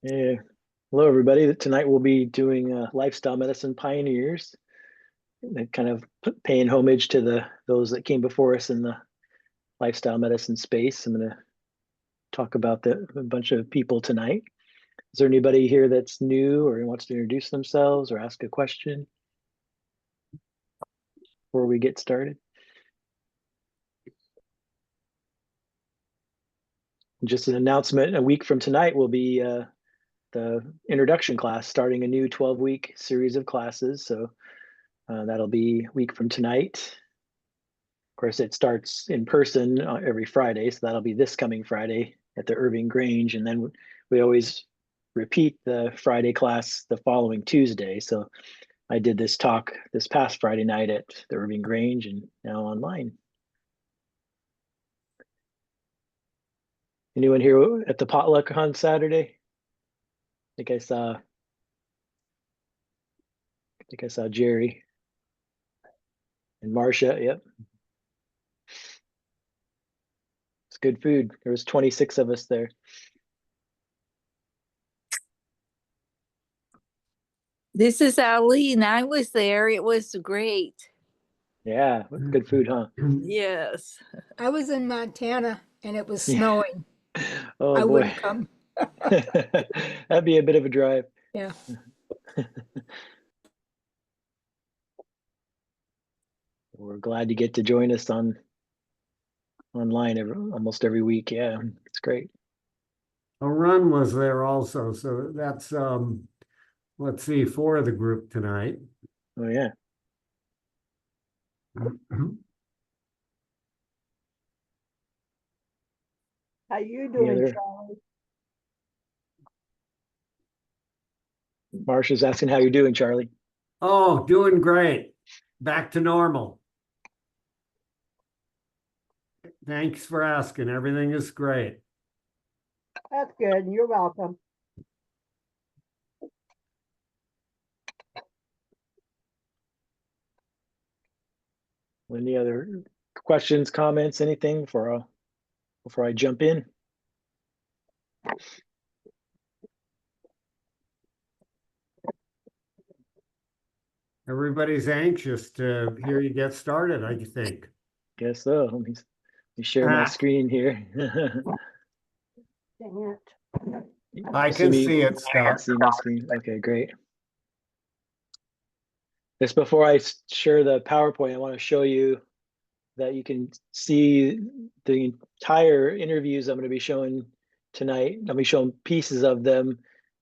Yeah. Hello, everybody. Tonight we'll be doing lifestyle medicine pioneers, and kind of paying homage to those that came before us in the lifestyle medicine space. I'm going to talk about a bunch of people tonight. Is there anybody here that's new or wants to introduce themselves or ask a question before we get started? Just an announcement, a week from tonight will be the introduction class, starting a new 12-week series of classes. So that'll be a week from tonight. Of course, it starts in person every Friday, so that'll be this coming Friday at the Irving Grange, and then we always repeat the Friday class the following Tuesday. So I did this talk this past Friday night at the Irving Grange and now online. Anyone here at the potluck on Saturday? I think I saw Jerry and Marcia. Yep. It's good food. There was 26 of us there. This is Eileen. I was there. It was great. Yeah, good food, huh? Yes. I was in Montana and it was snowing. Oh I boy. wouldn't come. That'd be a bit of a drive. Yeah. We're glad you get to join us online almost every week. Yeah, it's great. A run was there also, so that's let's see, 4 of the group tonight. Oh yeah. How you doing, other- Charlie? Marcia's asking how you're doing, Charlie. Oh, doing great. Back to normal. Thanks for asking. Everything is great. That's good. You're welcome. Any other questions, comments, anything before I jump in? Everybody's anxious to hear you get started, I think. Guess so. Let me share my screen here. Dang it. I can see it, Scott. See my screen. Okay, great. Just before I share the PowerPoint, I want to show you that you can see the entire interviews I'm going to be showing tonight. I'll be showing pieces of them,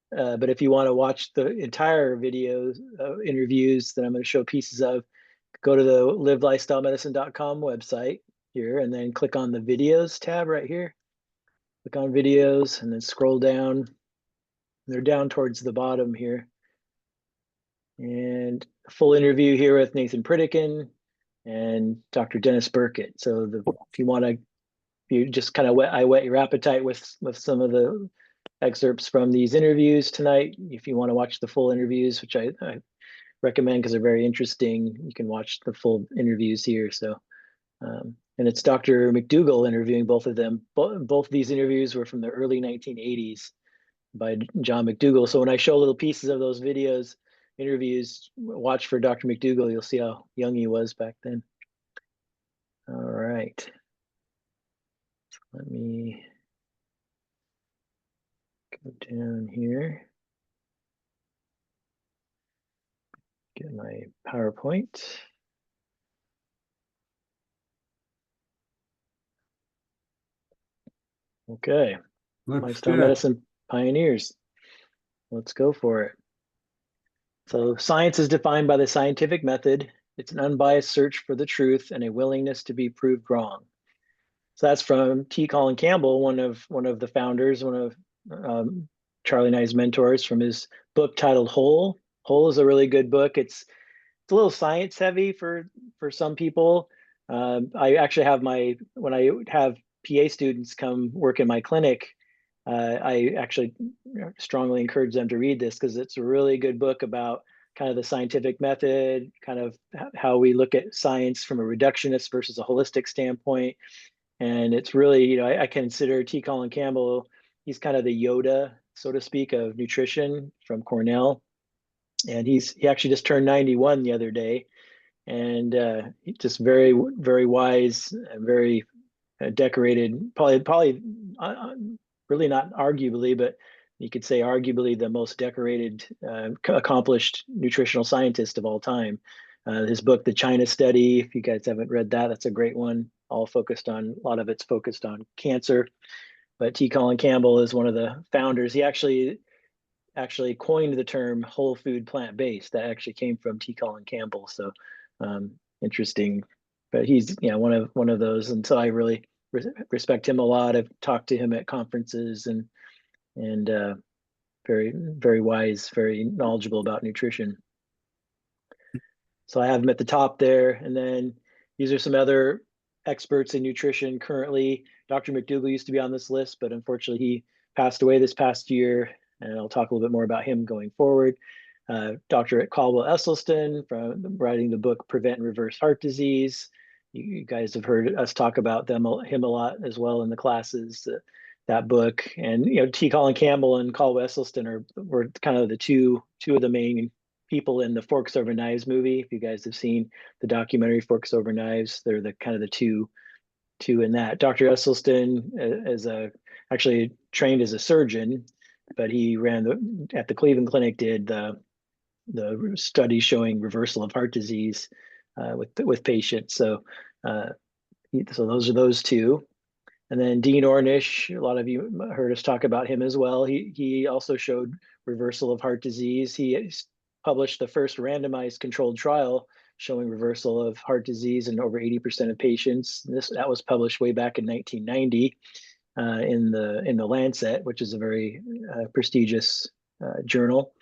but if you want to watch the entire videos, interviews that I'm going to show pieces of, go to the livelifestylemedicine.com website here, and then click on the videos tab right here. Click on videos and then scroll down. They're down towards the bottom here. And a full interview here with Nathan Pritikin and Dr. Dennis Burkett. So if you want to, you just kind of whet your appetite with some of the excerpts from these interviews tonight. If you want to watch the full interviews, which I recommend because they're very interesting, you can watch the full interviews here. So, and it's Dr. McDougall interviewing both of them. Both of these interviews were from the early 1980s by John McDougall. So when I show little pieces of those videos, interviews, watch for Dr. McDougall. You'll see how young he was back then. All right. Let me go down here. Get my PowerPoint. Okay. Lifestyle medicine pioneers. Let's go for it. So science is defined by the scientific method. It's an unbiased search for the truth and a willingness to be proved wrong. So that's from T. Colin Campbell, one of the founders, one of Charlie and I's mentors, from his book titled Whole. Whole is a really good book. It's a little science heavy for some people. I actually have when I have PA students come work in my clinic, I actually strongly encourage them to read this because it's a really good book about kind of the scientific method, kind of how we look at science from a reductionist versus a holistic standpoint. And it's really, I consider T. Colin Campbell, he's kind of the Yoda so to speak, of nutrition from Cornell. And he actually just turned 91 the other day, and just very, very wise and very decorated, probably really not arguably, but you could say arguably the most decorated, accomplished nutritional scientist of all time. His book, The China Study, if you guys haven't read that, that's a great one. All focused on, a lot of it's focused on cancer. But T. Colin Campbell is one of the founders. He actually coined the term whole food plant-based. That actually came from T. Colin Campbell. So interesting. But he's one of those, and so I really respect him a lot. I've talked to him at conferences, and very, very wise, very knowledgeable about nutrition. So I have him at the top there, and then these are some other experts in nutrition currently. Dr. McDougall used to be on this list, but unfortunately he passed away this past year, and I'll talk a little bit more about him going forward. Dr. Caldwell Esselstyn, from writing the book Prevent and Reverse Heart Disease. You guys have heard us talk about him a lot as well in the classes. That book, and T. Colin Campbell and Caldwell Esselstyn were kind of the two of the main people in the Forks Over Knives movie. If you guys have seen the documentary Forks Over Knives, they're the kind of the two in that. Dr. Esselstyn is actually trained as a surgeon, but he ran at the Cleveland Clinic, did the study showing reversal of heart disease with patients. So those are those two. And then Dean Ornish, a lot of you heard us talk about him as well. He also showed reversal of heart disease. He published the first randomized controlled trial showing reversal of heart disease in over 80% of patients. That was published way back in 1990 in the Lancet, which is a very prestigious journal.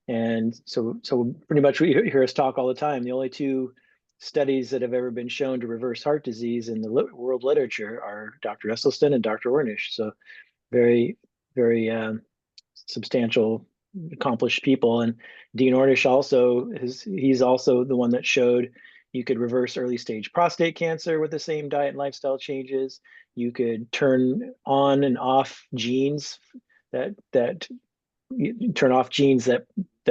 And so pretty much we hear us talk all the time. The only two studies that have ever been shown to reverse heart disease in the world literature are Dr. Esselstyn and Dr. Ornish. So very, very substantial, accomplished people. And Dean Ornish he's also the one that showed you could reverse early stage prostate cancer with the same diet and lifestyle changes. You could turn on and off genes that turn off genes that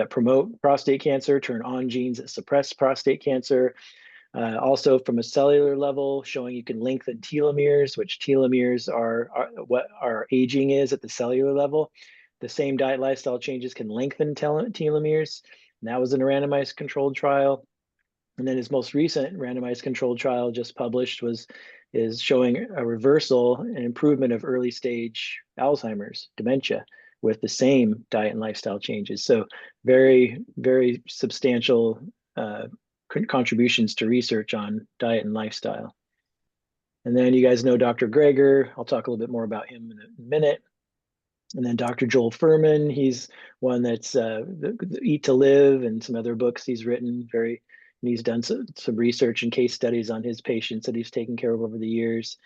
promote prostate cancer, turn on genes that suppress prostate cancer. Also from a cellular level, showing you can lengthen telomeres, which telomeres are what our aging is at the cellular level. The same diet lifestyle changes can lengthen telomeres. And that was in a randomized controlled trial. And then his most recent randomized controlled trial just published is showing a reversal and improvement of early stage Alzheimer's, dementia, with the same diet and lifestyle changes. So very, very substantial contributions to research on diet and lifestyle. And then you guys know Dr. Greger. I'll talk a little bit more about him in a minute. And then Dr. Joel Furman, he's one that's the Eat to Live and some other books he's written. And he's done some research and case studies on his patients that he's taken care of over the years.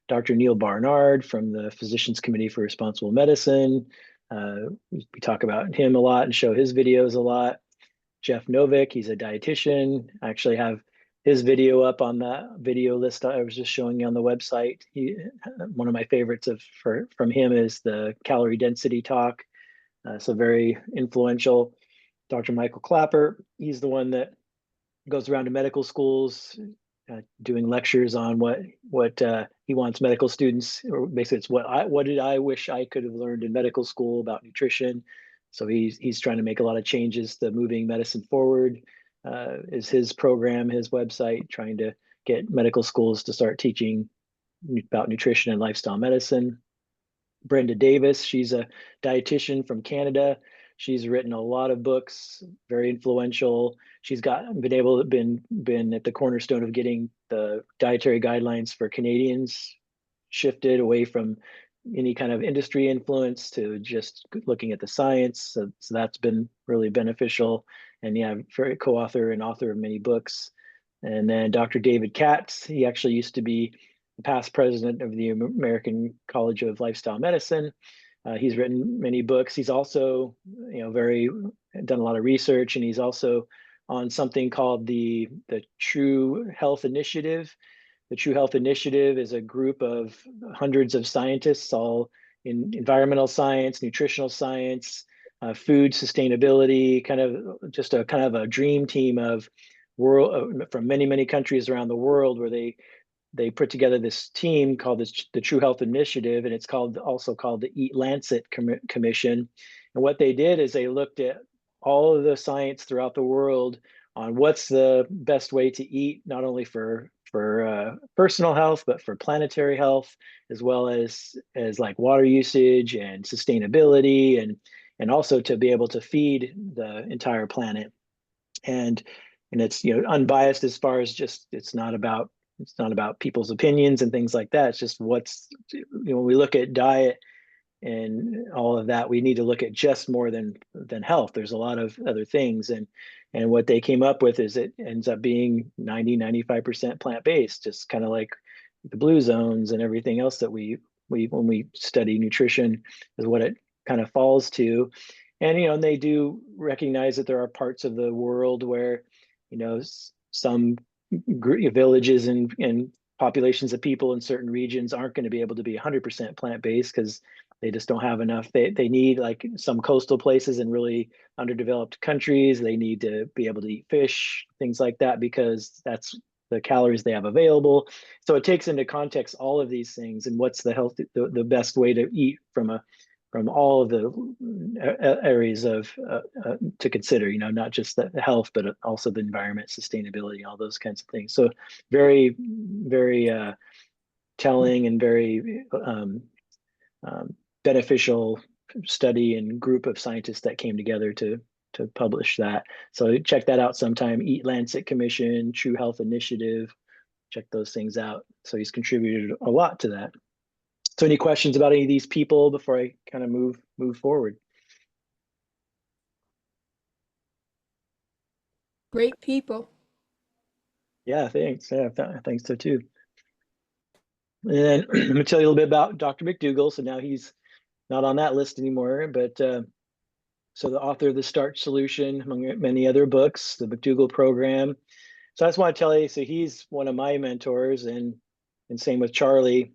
Dr. Neil Barnard from the Physicians Committee for Responsible Medicine. We talk about him a lot and show his videos a lot. Jeff Novick, he's a dietitian. I actually have his video up on that video list I was just showing you on the website. One of my favorites from him is the calorie density talk. So very influential. Dr. Michael Clapper, he's the one that goes around to medical schools doing lectures on what he wants medical students, or basically it's what did I wish I could have learned in medical school about nutrition. So he's trying to make a lot of changes to moving medicine forward. Is his program, his website, trying to get medical schools to start teaching about nutrition and lifestyle medicine. Brenda Davis, she's a dietitian from Canada. She's written a lot of books, very influential. She's been at the cornerstone of getting the dietary guidelines for Canadians shifted away from any kind of industry influence to just looking at the science. So that's been really beneficial. And yeah, very co-author and author of many books. And then Dr. David Katz, he actually used to be the past president of the American College of Lifestyle Medicine. He's written many books. He's also, done a lot of research, and he's also on something called the True Health Initiative. The True Health Initiative is a group of hundreds of scientists all in environmental science, nutritional science, food sustainability, kind of just a kind of a dream team of world from many countries around the world, where they put together this team called the True Health Initiative, and it's also called the Eat Lancet Commission. And what they did is they looked at all of the science throughout the world on what's the best way to eat, not only for personal health, but for planetary health, as well as like water usage and sustainability, and also to be able to feed the entire planet. And it's, you know, unbiased as far as just it's not about people's opinions and things like that. It's just what's, you know, when we look at diet and all of that, we need to look at just more than health. There's a lot of other things, and what they came up with is it ends up being 95% plant-based, just kind of like the blue zones and everything else that we when we study nutrition is what it kind of falls to. And you know, and they do recognize that there are parts of the world where, you know, some villages and populations of people in certain regions aren't going to be able to be 100% plant-based because they just don't have enough. They need, like some coastal places in really underdeveloped countries, they need to be able to eat fish, things like that, because that's the calories they have available. So it takes into context all of these things and what's the best way to eat from all of the areas of to consider, you know, not just the health, but also the environment, sustainability, all those kinds of things. So very, very telling and very beneficial study and group of scientists that came together to publish that. So check that out sometime. Eat Lancet Commission, True Health Initiative. Check those things out. So he's contributed a lot to that. So any questions about any of these people before I kind of move forward? Great people. Yeah, thanks. Yeah, I think so too. And then I'm going to tell you a little bit about Dr. McDougall. So now he's not on that list anymore, but so the author of The Starch Solution, among many other books, the McDougall Program. So I just want to tell you, so he's one of my mentors, and same with Charlie.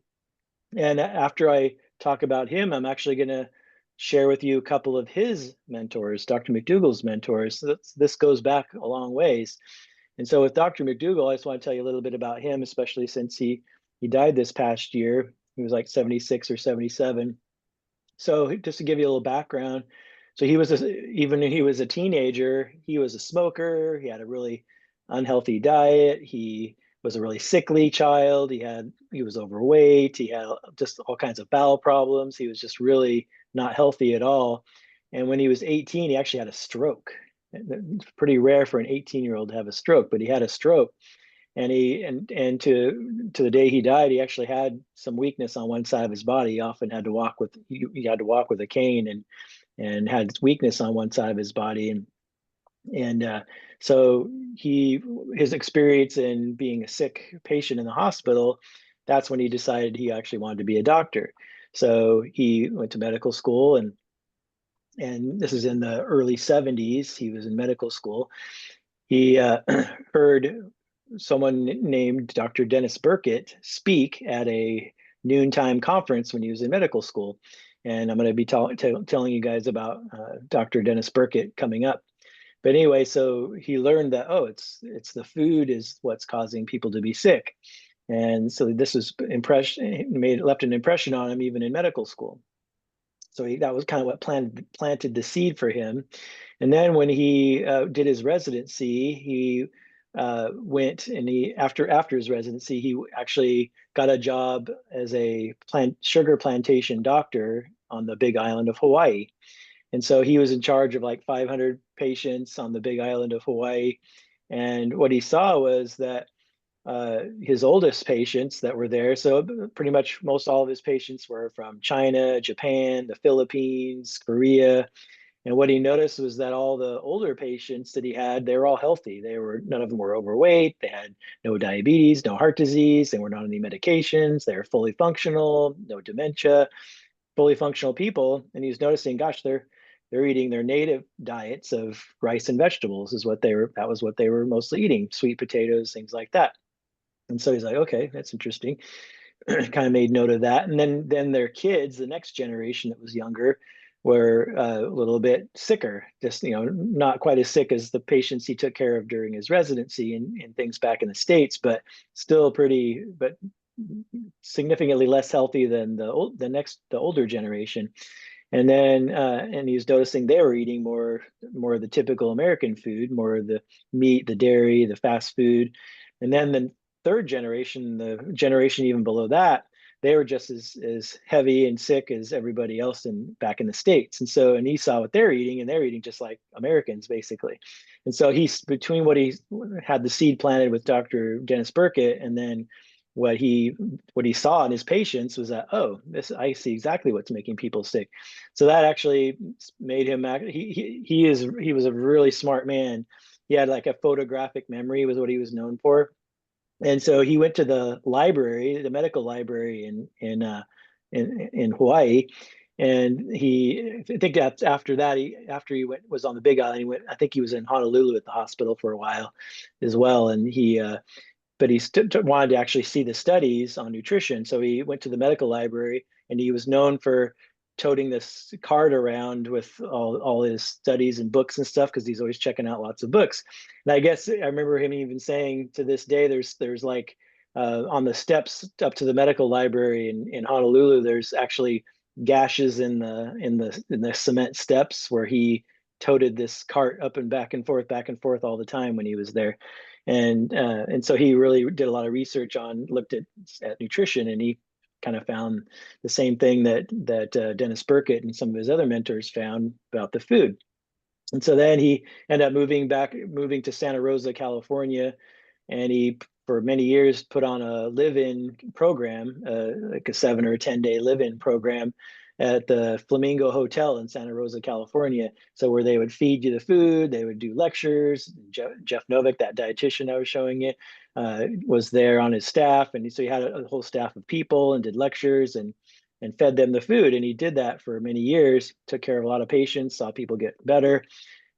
And after I talk about him, I'm actually going to share with you a couple of his mentors, Dr. McDougall's mentors. So this goes back a long ways. And so with Dr. McDougall, I just want to tell you a little bit about him, especially since he died this past year. He was like 76 or 77. So just to give you a little background, so even when he was a teenager, he was a smoker. He had a really unhealthy diet. He was a really sickly child. He was overweight. He had just all kinds of bowel problems. He was just really not healthy at all. And when he was 18, he actually had a stroke. It's pretty rare for an 18-year-old to have a stroke, but he had a stroke. And to the day he died, he actually had some weakness on one side of his body. He often had to walk with a cane and had weakness on one side of his body. And so his experience in being a sick patient in the hospital, that's when he decided he actually wanted to be a doctor. So he went to medical school, and this is in the early 70s. He was in medical school. He heard someone named Dr. Dennis Burkitt speak at a noontime conference when he was in medical school. And I'm going to be telling you guys about Dr. Dennis Burkitt coming up. But anyway, so he learned that, oh, it's the food is what's causing people to be sick. And so this was left an impression on him even in medical school. So that was kind of what planted the seed for him. And then when he did his residency, he went and after his residency, he actually got a job as a sugar plantation doctor on the Big Island of Hawaii. And so he was in charge of like 500 patients on the Big Island of Hawaii. And what he saw was that his oldest patients that were there, so pretty much most all of his patients were from China, Japan, the Philippines, Korea. And what he noticed was that all the older patients that he had, they were all healthy. None of them were overweight. They had no diabetes, no heart disease. They were not on any medications. They were fully functional, no dementia, fully functional people. And he was noticing, gosh, they're eating their native diets of rice and vegetables that was what they were mostly eating, sweet potatoes, things like that. And so he's like, okay, that's interesting. kind of made note of that. And then their kids, the next generation that was younger, were a little bit sicker, just, not quite as sick as the patients he took care of during his residency and things back in the States, but still but significantly less healthy than the older generation. And then and he was noticing they were eating more of the typical American food, more of the meat, the dairy, the fast food. And then the third generation, the generation even below that, they were just as heavy and sick as everybody else back in the States. And he saw what they're eating, and they're eating just like Americans, basically. And so he's between what he had the seed planted with Dr. Dennis Burkett, and then what he saw in his patients was that, oh, I see exactly what's making people sick. So that actually made him he was a really smart man. He had like a photographic memory, was what he was known for. And so he went to the library, the medical library in Hawaii. And I think that after that, after he was on the Big Island, I think he was in Honolulu at the hospital for a while as well. And but he wanted to actually see the studies on nutrition. So he went to the medical library, and he was known for toting this card around with all his studies and books and stuff, because he's always checking out lots of books. And I guess I remember him even saying, to this day, there's like on the steps up to the medical library in Honolulu, there's actually gashes in the cement steps where he toted this cart up and back and forth all the time when he was there. And so he really did a lot of research looked at nutrition, and he kind of found the same thing that Dennis Burkett and some of his other mentors found about the food. And so then he ended up moving to Santa Rosa, California, and he, for many years, put on a live-in program, like a 7 or 10-day live-in program at the Flamingo Hotel in Santa Rosa, California. So where they would feed you the food, they would do lectures. Jeff Novick, that dietitian I was showing you, was there on his staff. And so he had a whole staff of people and did lectures and fed them the food. And he did that for many years, took care of a lot of patients, saw people get better.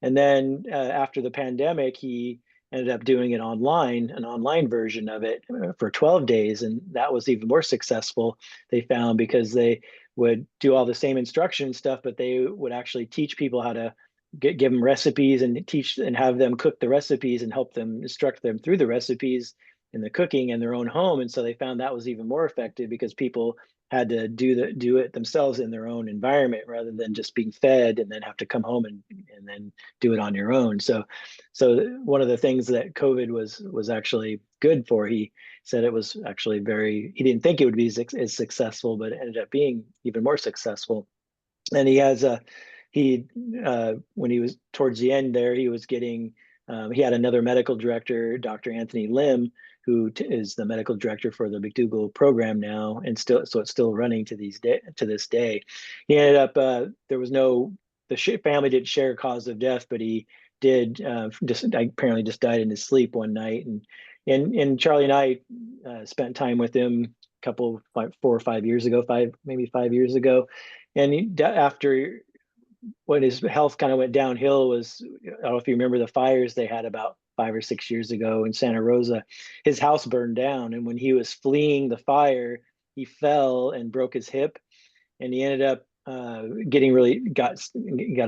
And then after the pandemic, he ended up doing an online version of it for 12 days. And that was even more successful, they found, because they would do all the same instruction stuff, but they would actually teach people how to give them recipes and teach and have them cook the recipes and help them instruct them through the recipes and the cooking in their own home. And so they found that was even more effective, because people had to do it themselves in their own environment, rather than just being fed and then have to come home and then do it on your own. So one of the things that COVID was actually good for, he said it was actually he didn't think it would be as successful, but it ended up being even more successful. And when he was towards the end there, he was getting, he had another medical director, Dr. Anthony Lim, who is the medical director for the McDougall program now, and so it's still running to this day. He ended up, the family didn't share cause of death, but he did apparently just died in his sleep one night. And Charlie and I spent time with him a couple, 4 or 5 years ago, maybe 5 years ago. And after, when his health kind of went downhill, I don't know if you remember the fires they had about 5 or 6 years ago in Santa Rosa. His house burned down, and when he was fleeing the fire, he fell and broke his hip, and he ended up got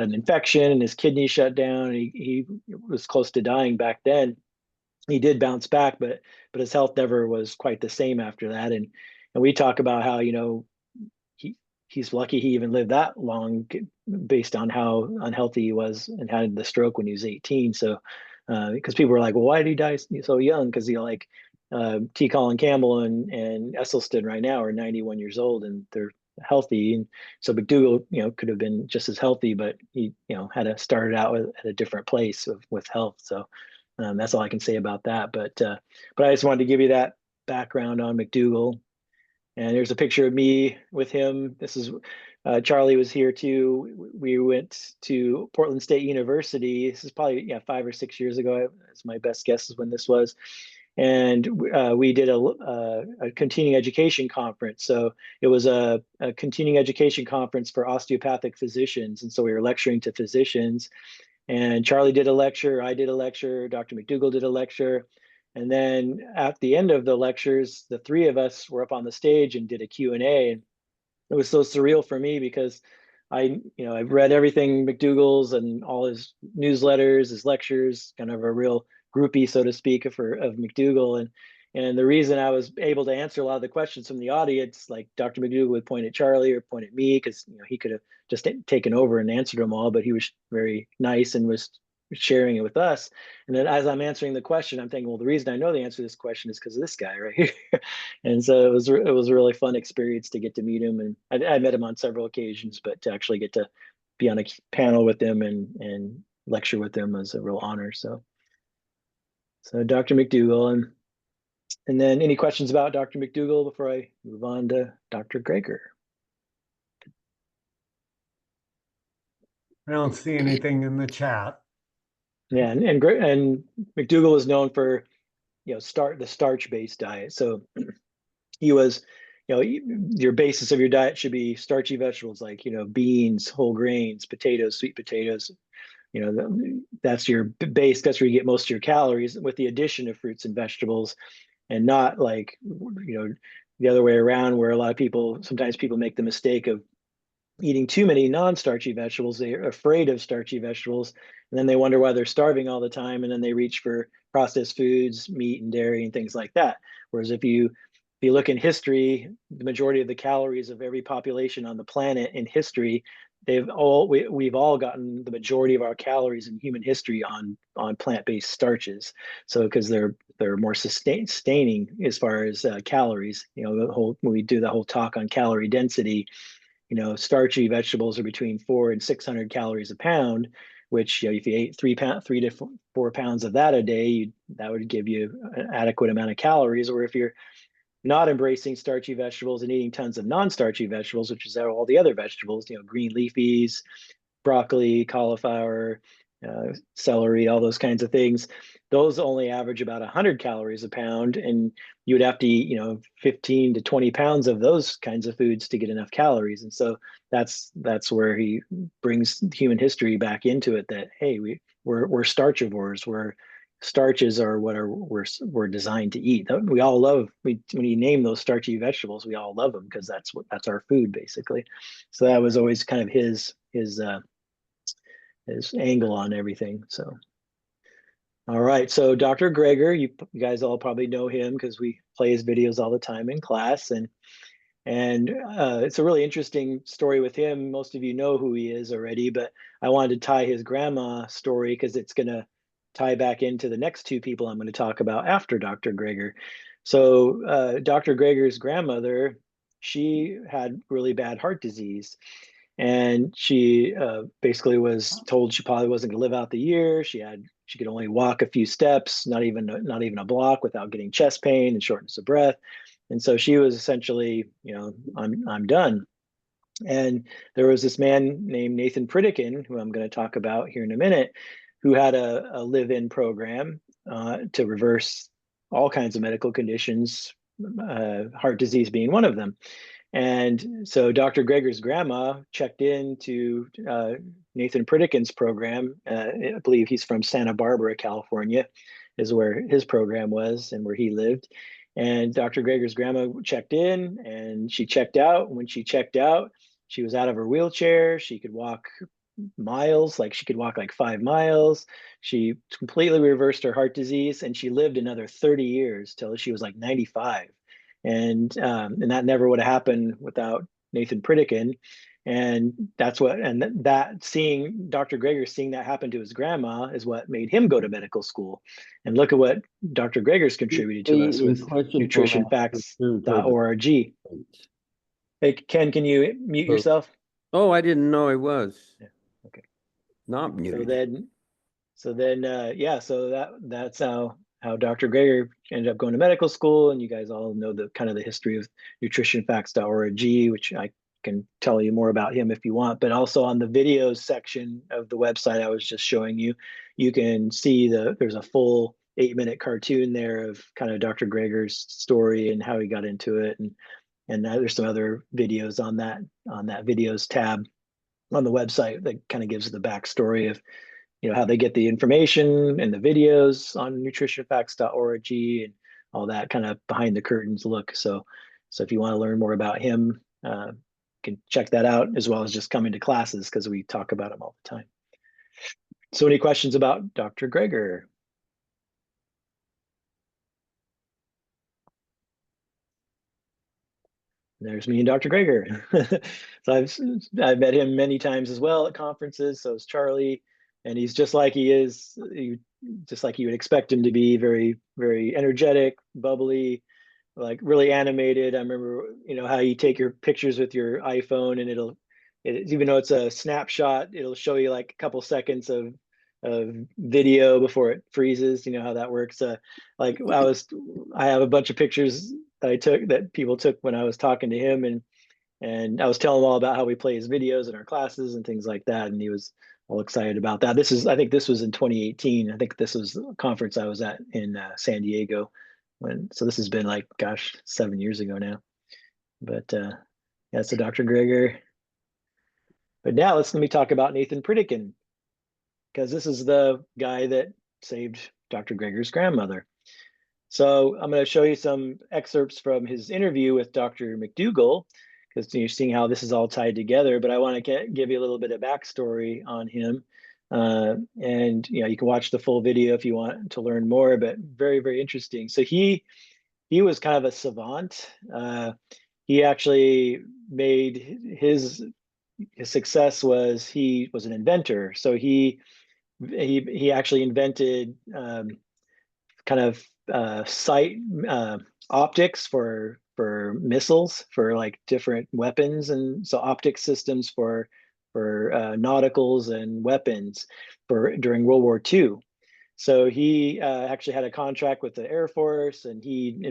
an infection, and his kidney shut down. And he was close to dying back then. He did bounce back, but his health never was quite the same after that. And we talk about how, he's lucky he even lived that long, based on how unhealthy he was and had the stroke when he was 18. So because people were like, well, why did he die so young? Because T. Colin Campbell and Esselstyn right now are 91 years old, and they're healthy. And so McDougall, could have been just as healthy, but he, had to start out at a different place with health. So that's all I can say about that. But I just wanted to give you that background on McDougall. And there's a picture of me with him. This is Charlie was here too. We went to Portland State University. This is probably 5 or 6 years ago. That's my best guess is when this was. And we did a continuing education conference. So it was a continuing education conference for osteopathic physicians. And so we were lecturing to physicians. And Charlie did a lecture, I did a lecture, Dr. McDougall did a lecture. And then at the end of the lectures, the three of us were up on the stage and did a Q&A. And it was so surreal for me because I've read everything McDougall's and all his newsletters, his lectures, kind of a real groupie, so to speak, of McDougall. And the reason I was able to answer a lot of the questions from the audience, like Dr. McDougall would point at Charlie or point at me, because he could have just taken over and answered them all, but he was very nice and was sharing it with us. And then as I'm answering the question, I'm thinking, well, the reason I know the answer to this question is because of this guy right here. And so it was a really fun experience to get to meet him. And I met him on several occasions, but to actually get to be on a panel with him and lecture with him was a real honor. So Dr. McDougall, and then any questions about Dr. McDougall before I move on to Dr. Greger? I don't see anything in the chat. Yeah, and McDougall was known for the starch-based diet. So he was, your basis of your diet should be starchy vegetables like beans, whole grains, potatoes, sweet potatoes. That's your base. That's where you get most of your calories, with the addition of fruits and vegetables, and not like the other way around, where a lot of sometimes people make the mistake of eating too many non-starchy vegetables. They're afraid of starchy vegetables, and then they wonder why they're starving all the time, and then they reach for processed foods, meat and dairy and things like that. Whereas if you look in history, the majority of the calories of every population on the planet in history, we've all gotten the majority of our calories in human history on plant-based starches. So because they're more sustaining as far as calories. When we do the whole talk on calorie density, starchy vegetables are between 400 and 600 calories a pound, which if you ate 3 to 4 pounds of that a day, that would give you an adequate amount of calories. Or if you're not embracing starchy vegetables and eating tons of non-starchy vegetables, which is all the other vegetables, green leafies, broccoli, cauliflower, celery, all those kinds of things, those only average about 100 calories a pound, and you would have to eat 15 to 20 pounds of those kinds of foods to get enough calories. And so that's where he brings human history back into it, that hey, we're starchivores. Starches are what we're designed to eat. We all love, when you name those starchy vegetables, we all love them because that's our food basically. So that was always kind of his angle on everything. So all right, so Dr. Greger, you guys all probably know him because we play his videos all the time in class, and it's a really interesting story with him. Most of you know who he is already, but I wanted to tie his grandma story because it's going to tie back into the next two people I'm going to talk about after Dr. Greger. So Dr. Greger's grandmother, she had really bad heart disease, and she basically was told she probably wasn't going to live out the year. She could only walk a few steps, not even a block, without getting chest pain and shortness of breath. And so she was essentially, I'm done. And there was this man named Nathan Pritikin, who I'm going to talk about here in a minute, who had a live-in program to reverse all kinds of medical conditions, heart disease being one of them. And so Dr. Greger's grandma checked into Nathan Pritikin's program. I believe he's from Santa Barbara, California, is where his program was and where he lived. And Dr. Greger's grandma checked in and she checked out. When she checked out, she was out of her wheelchair. She could walk miles, like she could walk like 5 miles. She completely reversed her heart disease, and she lived another 30 years till she was like 95. And that never would have happened without Nathan Pritikin. And that seeing Dr. Greger seeing that happen to his grandma is what made him go to medical school. And look at what Dr. Greger's contributed to us with nutritionfacts.org. Hey, Ken, can you mute yourself? Oh, I didn't know I was. Yeah. Okay. Not muted. So that's how Dr. Greger ended up going to medical school. And you guys all know the kind of the history of nutritionfacts.org, which I can tell you more about him if you want. But also on the videos section of the website I was just showing you, you can see there's a full 8-minute cartoon there of kind of Dr. Greger's story and how he got into it. And there's some other videos on that videos tab on the website that kind of gives the backstory of how they get the information and the videos on nutritionfacts.org and all that kind of behind the curtains look. So if you want to learn more about him, you can check that out, as well as just coming to classes, because we talk about him all the time. So any questions about Dr. Greger? There's me and Dr. Greger. So I've met him many times as well at conferences. So is Charlie, and he's just like he is, just like you would expect him to be, very, very energetic, bubbly, like really animated. I remember, how you take your pictures with your iPhone, and even though it's a snapshot, it'll show you like a couple seconds of video before it freezes. You know how that works. Like I have a bunch of pictures that I took, that people took when I was talking to him, and I was telling him all about how we play his videos in our classes and things like that, and he was all excited about that. I think this was in 2018. I think this was a conference I was at in San Diego. So this has been like, gosh, 7 years ago now. But yeah, so Dr. Greger. But now let me talk about Nathan Pritikin, because this is the guy that saved Dr. Greger's grandmother. So I'm going to show you some excerpts from his interview with Dr. McDougall, because you're seeing how this is all tied together. But I want to give you a little bit of backstory on him. And you can watch the full video if you want to learn more, but very, very interesting. So he was kind of a savant. He actually made his success was he was an inventor. So he actually invented kind of sight optics for missiles, for like different weapons, and so optic systems for nauticals and weapons for during World War II. So he actually had a contract with the Air Force, and he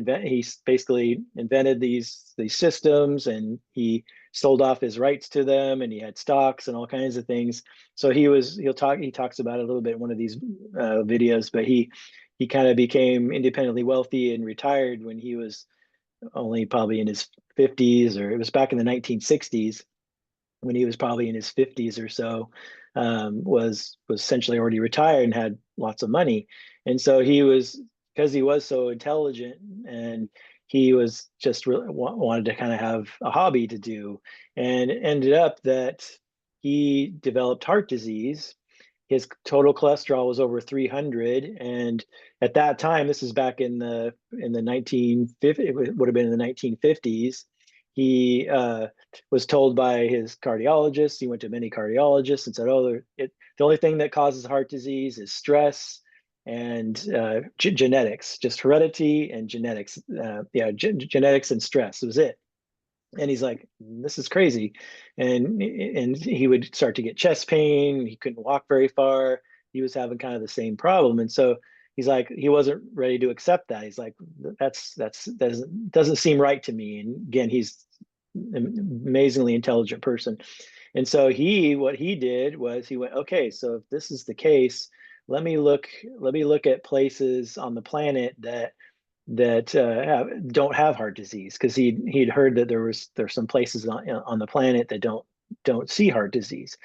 basically invented these systems, and he sold off his rights to them, and he had stocks and all kinds of things. So he talks about it a little bit in one of these videos, but he kind of became independently wealthy and retired when he was only probably in his 50s, or it was back in the 1960s, when he was probably in his 50s or so, was essentially already retired and had lots of money. And so because he was so intelligent, and he was just really wanted to kind of have a hobby to do, and it ended up that he developed heart disease. His total cholesterol was over 300, and at that time, this is back in the 1950s, it would have been in the 1950s. He was told by his cardiologist. He went to many cardiologists and said, "Oh, the only thing that causes heart disease is stress and genetics, just heredity and genetics. Genetics and stress was it." And he's like, "This is crazy," and he would start to get chest pain. He couldn't walk very far. He was having kind of the same problem, and so he's like, he wasn't ready to accept that. He's like, that doesn't seem right to me. And again, he's an amazingly intelligent person, and so what he did was he went, okay, so if this is the case, let me look at places on the planet that don't have heart disease, because he'd heard that there's some places on the planet that don't see heart disease.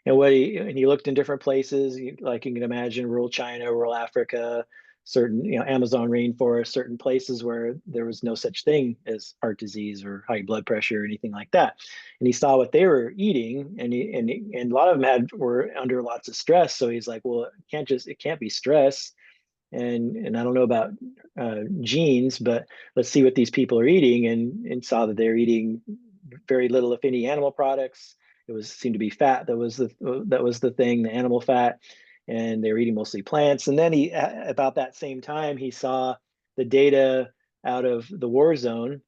And he looked in different places, like you can imagine, rural China, rural Africa, certain Amazon rainforest, certain places where there was no such thing as heart disease or high blood pressure or anything like that. And he saw what they were eating, and a lot of them were under lots of stress. So he's like, well, it can't be stress. And I don't know about genes, but let's see what these people are eating, and saw that they're eating very little, if any, animal products. It seemed to be fat that was the thing, the animal fat, and they were eating mostly plants. And then about that same time, he saw the data out of the war zone,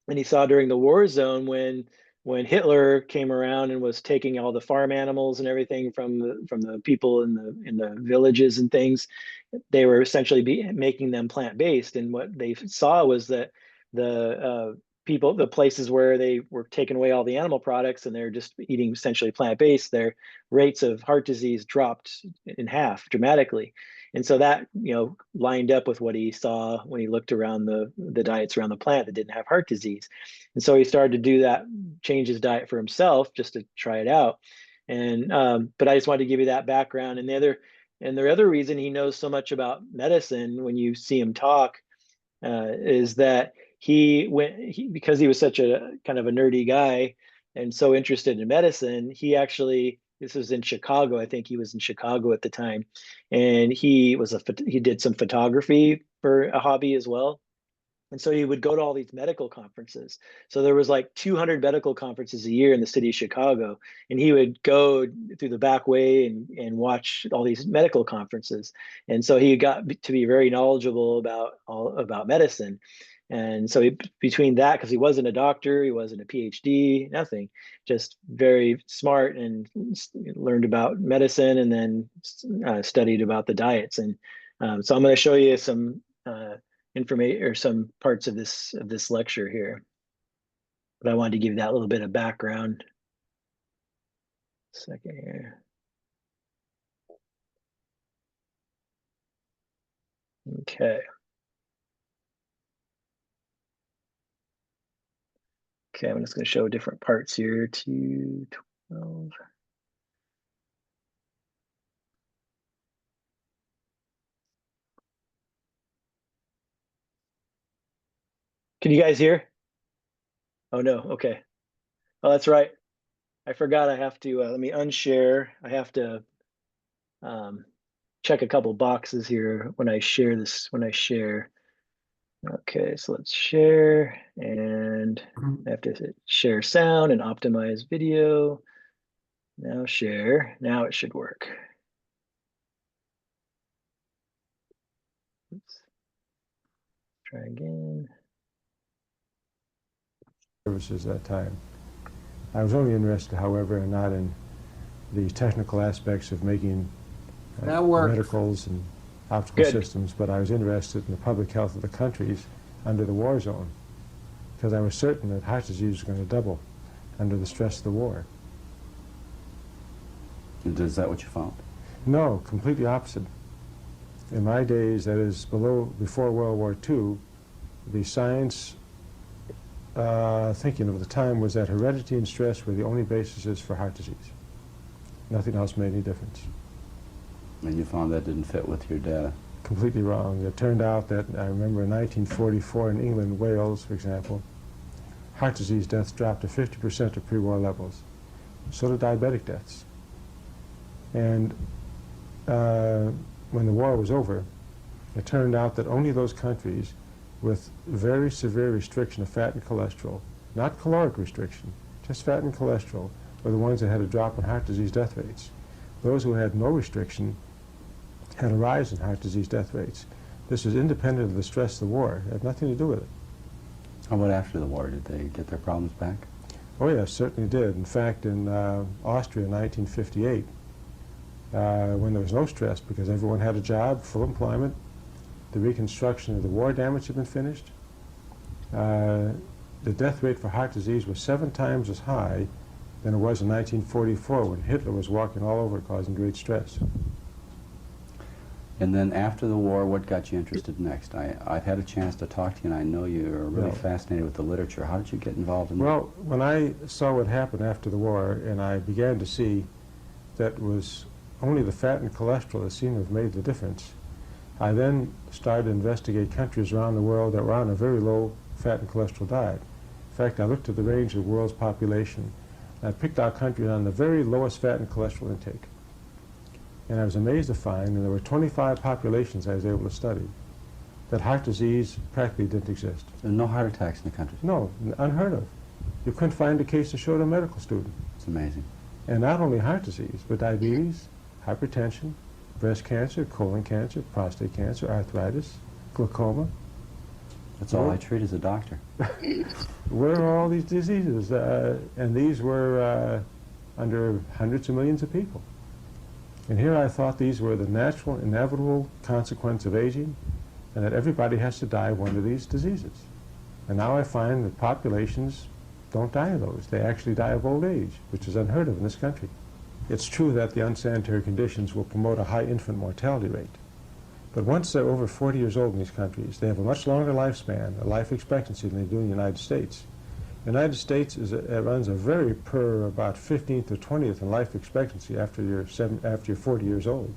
and he saw during the war zone when Hitler came around and was taking all the farm animals and everything from the people in the villages and things, they were essentially making them plant-based. And what they saw was that the places where they were taking away all the animal products and they're just eating essentially plant-based, their rates of heart disease dropped in half dramatically. And so that, lined up with what he saw when he looked around the diets around the planet that didn't have heart disease. And so he started to change his diet for himself just to try it out. And but I just wanted to give you that background. And the other reason he knows so much about medicine when you see him talk is that because he was such a kind of a nerdy guy and so interested in medicine, he actually, this was in Chicago, I think he was in Chicago at the time, and he did some photography for a hobby as well. And so he would go to all these medical conferences. So there was like 200 medical conferences a year in the city of Chicago, and he would go through the back way and watch all these medical conferences. And so he got to be very knowledgeable about medicine. And so between that, because he wasn't a doctor, he wasn't a PhD, nothing, just very smart, and learned about medicine, and then studied about the diets. And so I'm going to show you some information or some parts of this lecture here, but I wanted to give you that little bit of background. Second here. Okay. Okay, I'm just going to show different parts here. 2:12. Can you guys hear? Oh no, okay. Oh, that's right. I forgot I have to, let me unshare. I have to check a couple boxes here when I share this, Okay, so let's share, and I have to hit share sound and optimize video. Now share, now it should work. Oops. Try again. Services at that time. I was only interested, however, not in the technical aspects of making That works. medicals and optical Good. systems, but I was interested in the public health of the countries under the war zone, because I was certain that heart disease was going to double under the stress of the war. And is that what you found? No, completely opposite. In my days, that is before World War II, the science thinking of the time was that heredity and stress were the only bases for heart disease. Nothing else made any difference. And you found that didn't fit with your data? Completely wrong. It turned out that, I remember in 1944 in England, Wales, for example, heart disease deaths dropped to 50% of pre-war levels. So did diabetic deaths. And when the war was over, it turned out that only those countries with very severe restriction of fat and cholesterol, not caloric restriction, just fat and cholesterol, were the ones that had a drop in heart disease death rates. Those who had no restriction had a rise in heart disease death rates. This was independent of the stress of the war. It had nothing to do with it. How about after the war? Did they get their problems back? Oh yes, certainly did. In fact, in Austria in 1958, when there was no stress because everyone had a job, full employment, the reconstruction of the war damage had been finished, the death rate for heart disease was 7 times as high than it was in 1944 when Hitler was walking all over causing great stress. And then after the war, what got you interested next? I've had a chance to talk to you, and I know you're really fascinated with the literature. How did you get involved in that? Well, when I saw what happened after the war, and I began to see that it was only the fat and cholesterol that seemed to have made the difference, I then started to investigate countries around the world that were on a very low fat and cholesterol diet. In fact, I looked at the range of the world's population, and I picked out countries on the very lowest fat and cholesterol intake. And I was amazed to find, and there were 25 populations I was able to study, that heart disease practically didn't exist. There are no heart attacks in the country. No, unheard of. You couldn't find a case to show to a medical student. It's amazing. And not only heart disease, but diabetes, hypertension, breast cancer, colon cancer, prostate cancer, arthritis, glaucoma. That's all I treat as a doctor. Where are all these diseases? And these were under hundreds of millions of people. And here I thought these were the natural, inevitable consequence of aging, and that everybody has to die of one of these diseases. And now I find that populations don't die of those. They actually die of old age, which is unheard of in this country. It's true that the unsanitary conditions will promote a high infant mortality rate. But once they're over 40 years old in these countries, they have a much longer lifespan, a life expectancy than they do in the United States. The United States runs a very per about 15th or 20th in life expectancy after you're 40 years old.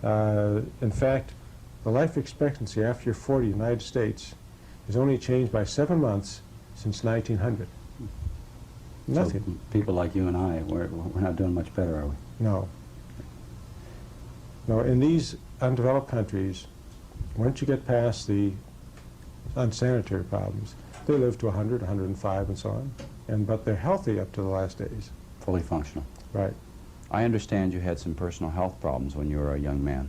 In fact, the life expectancy after you're 40 in the United States has only changed by 7 months since 1900. Nothing. So people like you and I, we're not doing much better, are we? No. No, in these undeveloped countries, once you get past the unsanitary problems, they live to 100, 105, and so on. But they're healthy up to the last days. Fully functional. Right. I understand you had some personal health problems when you were a young man.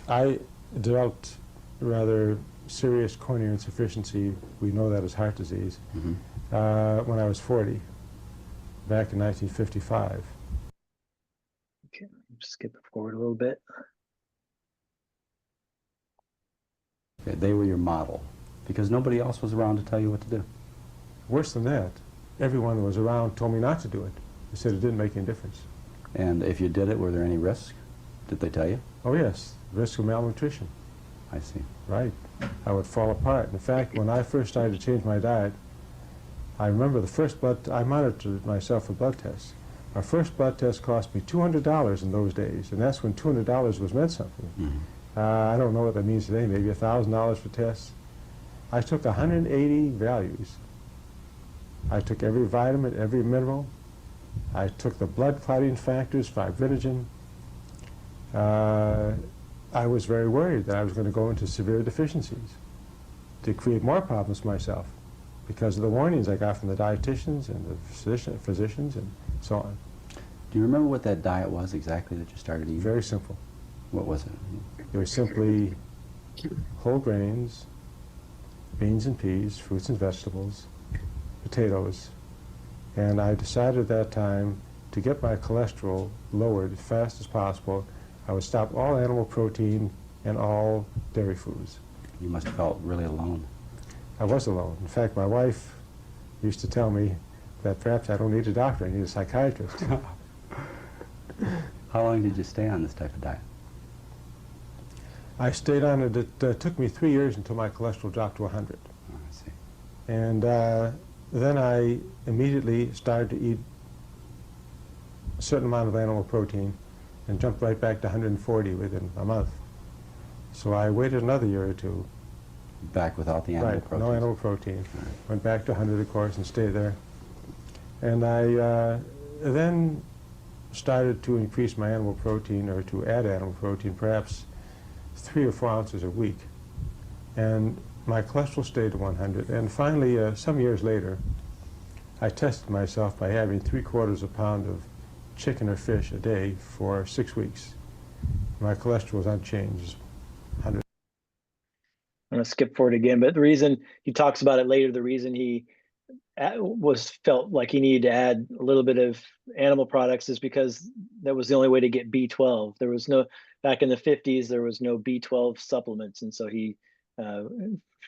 I developed rather serious coronary insufficiency, we know that as heart disease, when I was 40, back in 1955. Okay, skip it forward a little bit. They were your model, because nobody else was around to tell you what to do. Worse than that, everyone that was around told me not to do it. They said it didn't make any difference. And if you did it, were there any risks? Did they tell you? Oh yes, risk of malnutrition. I see. Right. I would fall apart. In fact, when I first started to change my diet, I remember the first I monitored myself for blood tests. Our first blood test cost me $200 in those days, and that's when $200 was meant something. I don't know what that means today, maybe $1,000 for tests. I took 180 values. I took every vitamin, every mineral. I took the blood clotting factors, fibrinogen. I was very worried that I was going to go into severe deficiencies to create more problems for myself because of the warnings I got from the dietitians and the physicians and so on. Do you remember what that diet was exactly that you started eating? Very simple. What was it? It was simply whole grains, beans and peas, fruits and vegetables, potatoes, and I decided at that time to get my cholesterol lowered as fast as possible. I would stop all animal protein and all dairy foods. You must have felt really alone. I was alone. In fact, my wife used to tell me that perhaps I don't need a doctor, I need a psychiatrist. How long did you stay on this type of diet? I stayed on it. It took me 3 years until my cholesterol dropped to 100. Oh, I see. And then I immediately started to eat a certain amount of animal protein and jumped right back to 140 within a month. So I waited another year or two. Back without the animal protein? No animal protein. Went back to 100, of course, and stayed there. And I then started to increase my animal protein, or to add animal protein, perhaps 3 or 4 ounces a week. And my cholesterol stayed at 100. And finally, some years later, I tested myself by having 3/4 of a pound of chicken or fish a day for 6 weeks. My cholesterol was unchanged. 100. I'm going to skip forward again, but the reason he talks about it later, the reason he felt like he needed to add a little bit of animal products is because that was the only way to get B12. There was no, back in the 50s, there was no B12 supplements. And so he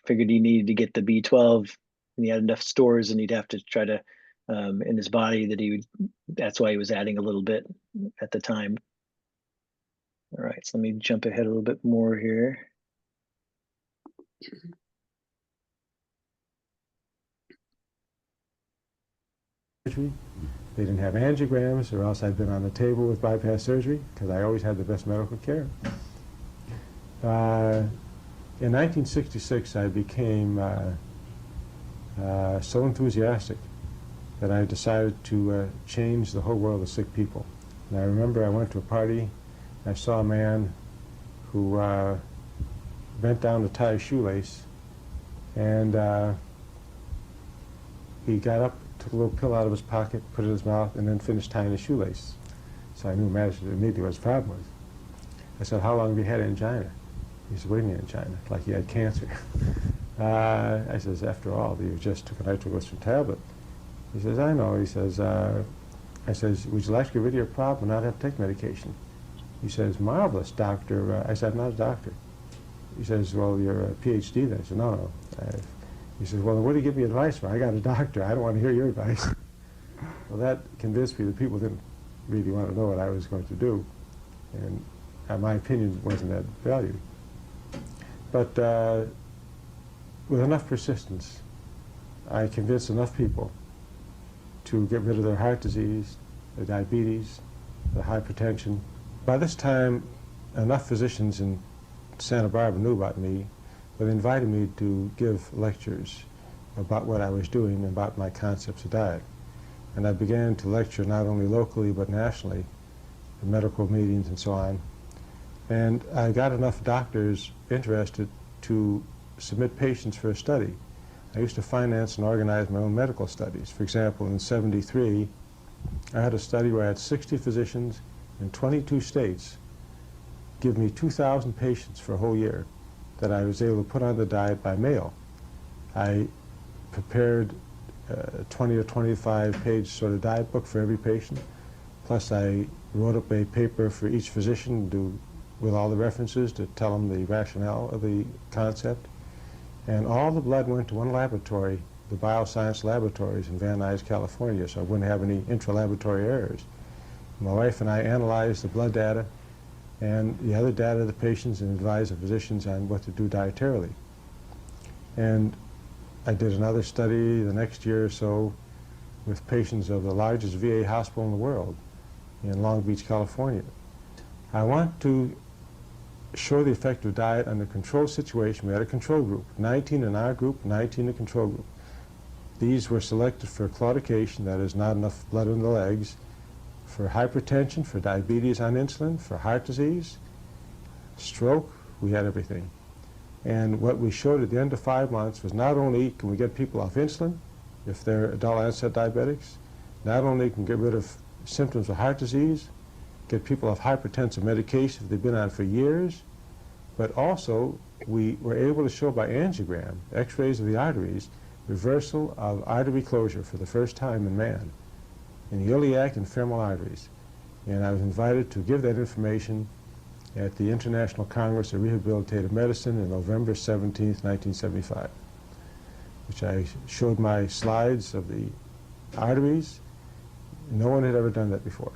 figured he needed to get the B12, and he had enough stores and he'd have to try to, in his body, that he would, that's why he was adding a little bit at the time. All right, so let me jump ahead a little bit more here. Surgery. They didn't have angiograms, or else I'd been on the table with bypass surgery, because I always had the best medical care. In 1966, I became so enthusiastic that I decided to change the whole world of sick people. And I remember I went to a party, I saw a man who bent down to tie a shoelace, and he got up, took a little pill out of his pocket, put it in his mouth, and then finished tying his shoelace. So I knew immediately what his problem was. I said, "How long have you had angina?" He said, "What do you mean angina?" Like he had cancer. I says, "After all, you just took a nitroglycerin tablet." He says, "I know." He says, I says, "Would you like to get rid of your problem and not have to take medication?" He says, "Marvelous, doctor." I said, "I'm not a doctor." He says, "Well, you're a PhD then." I said, "No. He says, "Well, then what do you give me advice for? I got a doctor. I don't want to hear your advice." Well, that convinced me that people didn't really want to know what I was going to do, and my opinion wasn't that valued. But with enough persistence, I convinced enough people to get rid of their heart disease, their diabetes, their hypertension. By this time, enough physicians in Santa Barbara knew about me, but they invited me to give lectures about what I was doing and about my concepts of diet. And I began to lecture not only locally but nationally, in medical meetings and so on. And I got enough doctors interested to submit patients for a study. I used to finance and organize my own medical studies. For example, in '73, I had a study where I had 60 physicians in 22 states give me 2,000 patients for a whole year that I was able to put on the diet by mail. I prepared a 20 or 25 page sort of diet book for every patient. Plus I wrote up a paper for each physician with all the references to tell them the rationale of the concept. And all the blood went to one laboratory, the bioscience laboratories in Van Nuys, California, so I wouldn't have any intra-laboratory errors. My wife and I analyzed the blood data and the other data of the patients and advised the physicians on what to do dietarily. And I did another study the next year or so with patients of the largest VA hospital in the world in Long Beach, California. I want to show the effect of diet under a controlled situation. We had a control group, 19 in our group, 19 in the control group. These were selected for claudication, that is not enough blood in the legs, for hypertension, for diabetes on insulin, for heart disease, stroke, we had everything. And what we showed at the end of 5 months was not only can we get people off insulin if they're adult onset diabetics, not only can we get rid of symptoms of heart disease, get people off hypertensive medication if they've been on for years, but also we were able to show by angiogram, x-rays of the arteries, reversal of artery closure for the first time in man in the iliac and femoral arteries. And I was invited to give that information at the International Congress of Rehabilitative Medicine on November 17th, 1975, which I showed my slides of the arteries. No one had ever done that before.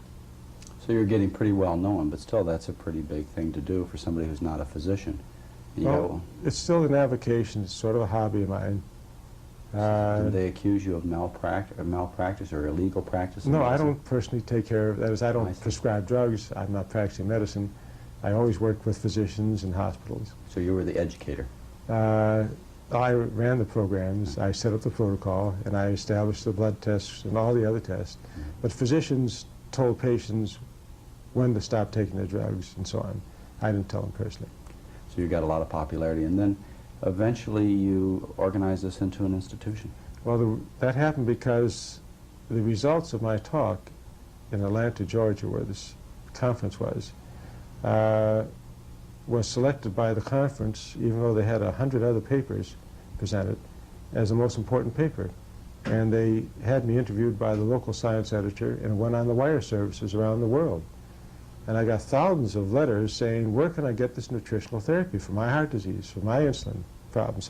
So you're getting pretty well known, but still that's a pretty big thing to do for somebody who's not a physician. Well, it's still an avocation, it's sort of a hobby of mine. Do they accuse you of malpractice or illegal practice? No, I don't personally take care of that. Is I don't prescribe drugs. I'm not practicing medicine. I always work with physicians and hospitals. So you were the educator? I ran the programs, I set up the protocol, and I established the blood tests and all the other tests. But physicians told patients when to stop taking their drugs and so on. I didn't tell them personally. So you got a lot of popularity, and then eventually you organized this into an institution. Well, that happened because the results of my talk in Atlanta, Georgia, where this conference was selected by the conference, even though they had 100 other papers presented, as the most important paper. And they had me interviewed by the local science editor and went on the wire services around the world. And I got thousands of letters saying, where can I get this nutritional therapy for my heart disease, for my insulin problems?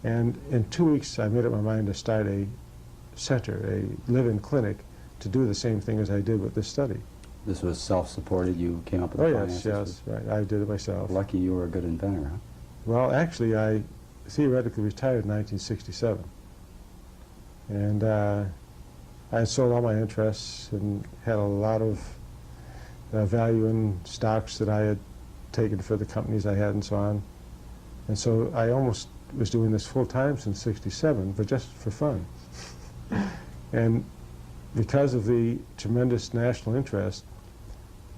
And in 2 weeks, I made up my mind to start a center, a live-in clinic, to do the same thing as I did with this study. This was self-supported? You came up with the finances? Yes, right. I did it myself. Lucky you were a good inventor, huh? Well, actually, I theoretically retired in 1967. And I had sold all my interests and had a lot of value in stocks that I had taken for the companies I had and so on. And so I almost was doing this full-time since '67, but just for fun. And because of the tremendous national interest,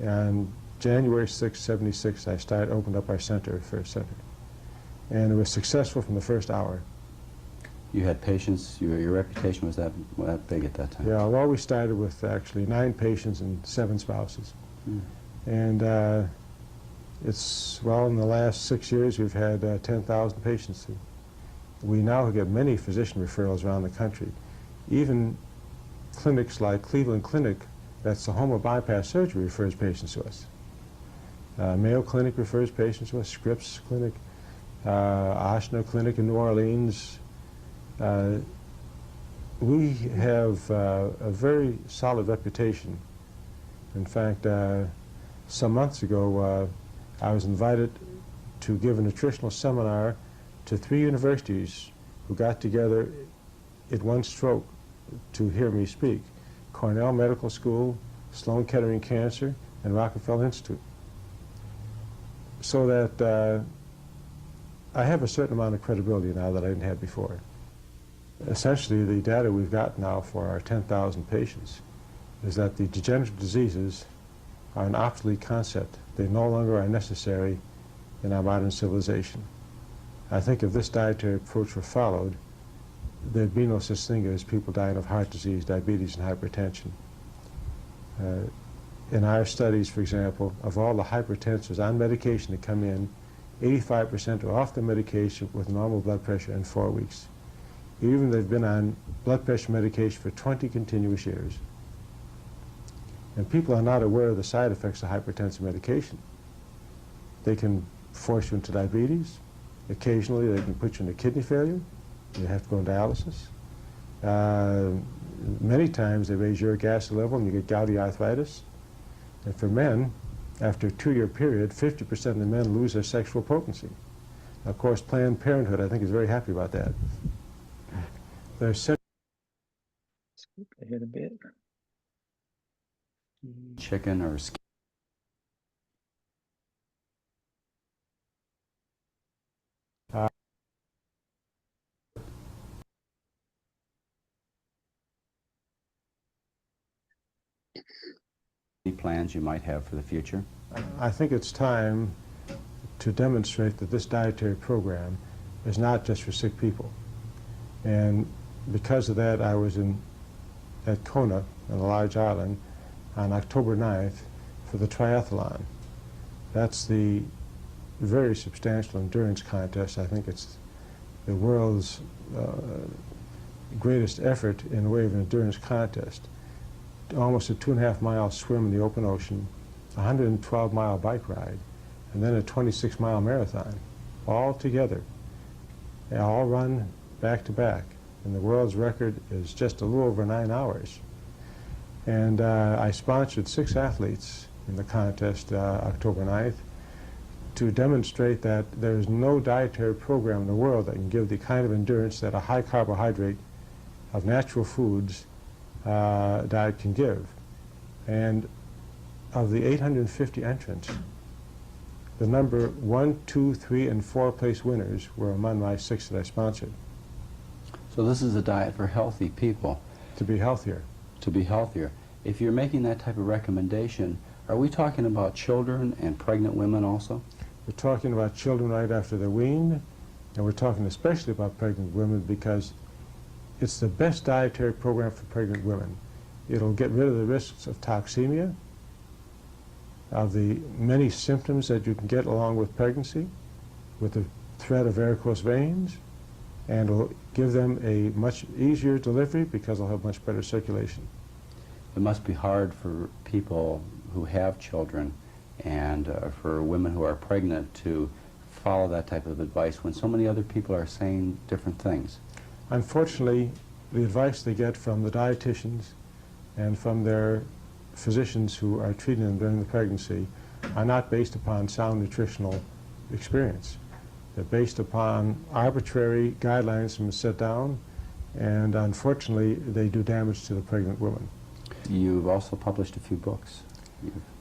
on January 6, '76, I opened up our center, first center. And it was successful from the first hour. You had patients, your reputation was that big at that time? Yeah, well, we started with actually 9 patients and 7 spouses. And in the last 6 years, we've had 10,000 patients. We now get many physician referrals around the country. Even clinics like Cleveland Clinic, that's the home of bypass surgery, refers patients to us. Mayo Clinic refers patients to us, Scripps Clinic, Ochsner Clinic in New Orleans. We have a very solid reputation. In fact, some months ago, I was invited to give a nutritional seminar to 3 universities who got together in one stroke to hear me speak. Cornell Medical School, Sloan Kettering Cancer, and Rockefeller Institute. So that I have a certain amount of credibility now that I didn't have before. Essentially, the data we've got now for our 10,000 patients is that the degenerative diseases are an obsolete concept. They no longer are necessary in our modern civilization. I think if this dietary approach were followed, there'd be no such thing as people dying of heart disease, diabetes, and hypertension. In our studies, for example, of all the hypertensives on medication that come in, 85% are off the medication with normal blood pressure in 4 weeks. Even they've been on blood pressure medication for 20 continuous years. And people are not aware of the side effects of hypertensive medication. They can force you into diabetes. Occasionally, they can put you into kidney failure. You have to go on dialysis. Many times, they raise uric acid level and you get gouty arthritis. And for men, after a 2-year period, 50% of the men lose their sexual potency. Of course, Planned Parenthood, I think, is very happy about that. There's Skip ahead a bit. Chicken or skin. Any plans you might have for the future? I think it's time to demonstrate that this dietary program is not just for sick people. And because of that, I was at Kona, on a large island, on October 9th for the triathlon. That's the very substantial endurance contest. I think it's the world's greatest effort in the way of an endurance contest. Almost a 2.5-mile swim in the open ocean, a 112-mile bike ride, and then a 26-mile marathon, all together. They all run back to back, and the world's record is just a little over 9 hours. And I sponsored 6 athletes in the contest October 9th to demonstrate that there is no dietary program in the world that can give the kind of endurance that a high carbohydrate of natural foods diet can give. And of the 850 entrants, the number 1, 2, 3, and 4 place winners were among my 6 that I sponsored. So this is a diet for healthy people. To be healthier. To be healthier. If you're making that type of recommendation, are we talking about children and pregnant women also? We're talking about children right after they're weaned, and we're talking especially about pregnant women because it's the best dietary program for pregnant women. It'll get rid of the risks of toxemia, of the many symptoms that you can get along with pregnancy, with the threat of varicose veins, and will give them a much easier delivery because they'll have much better circulation. It must be hard for people who have children and for women who are pregnant to follow that type of advice when so many other people are saying different things. Unfortunately, the advice they get from the dietitians and from their physicians who are treating them during the pregnancy are not based upon sound nutritional experience. They're based upon arbitrary guidelines from set down, and unfortunately, they do damage to the pregnant woman. You've also published a few books.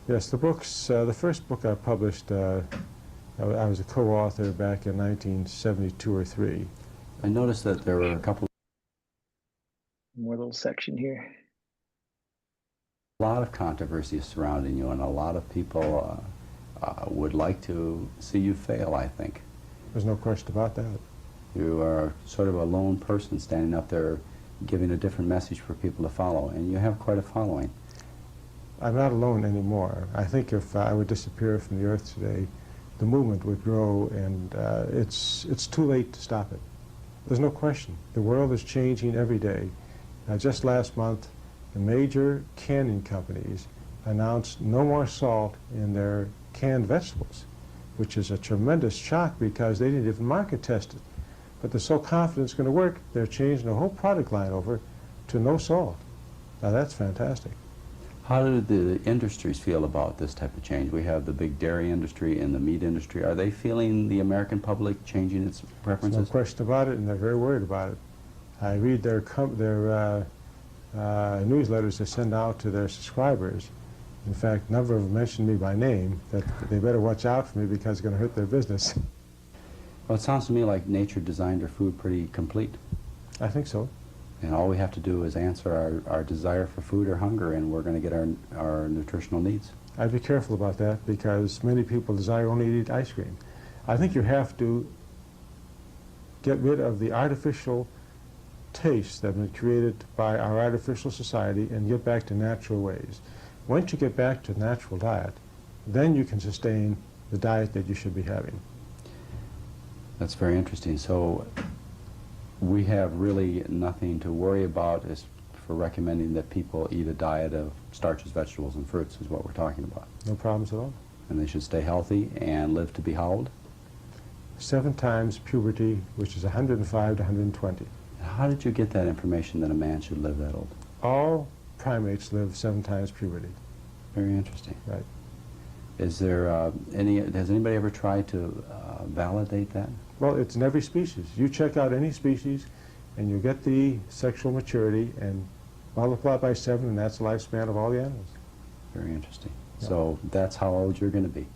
Yes, the books, the first book I published, I was a co-author back in 1972 or 3. I noticed that there were a couple, More little section here. a lot of controversy surrounding you, and a lot of people would like to see you fail, I think. There's no question about that. You are sort of a lone person standing up there giving a different message for people to follow, and you have quite a following. I'm not alone anymore. I think if I would disappear from the earth today, the movement would grow, and it's too late to stop it. There's no question. The world is changing every day. Just last month, the major canning companies announced no more salt in their canned vegetables, which is a tremendous shock because they didn't even market test it. But they're so confident it's going to work, they're changing the whole product line over to no salt. Now that's fantastic. How do the industries feel about this type of change? We have the big dairy industry and the meat industry. Are they feeling the American public changing its There's preferences? no question about it, and they're very worried about it. I read their newsletters they send out to their subscribers. In fact, a number of them mentioned me by name, that they better watch out for me because it's going to hurt their business. Well, it sounds to me like nature designed our food pretty complete. I think so. And all we have to do is answer our desire for food or hunger, and we're going to get our nutritional needs. I'd be careful about that because many people desire only to eat ice cream. I think you have to get rid of the artificial tastes that have been created by our artificial society and get back to natural ways. Once you get back to the natural diet, then you can sustain the diet that you should be having. That's very interesting. So we have really nothing to worry about as for recommending that people eat a diet of starches, vegetables, and fruits is what we're talking about. No problems at all. And they should stay healthy and live to be how old? 7 times puberty, which is 105 to 120. How did you get that information that a man should live that old? All primates live 7 times puberty. Very interesting. Right. Is there has anybody ever tried to validate that? Well, it's in every species. You check out any species and you get the sexual maturity and multiply by 7, and that's the lifespan of all the animals. Very interesting. Yeah. So that's how old you're going to be.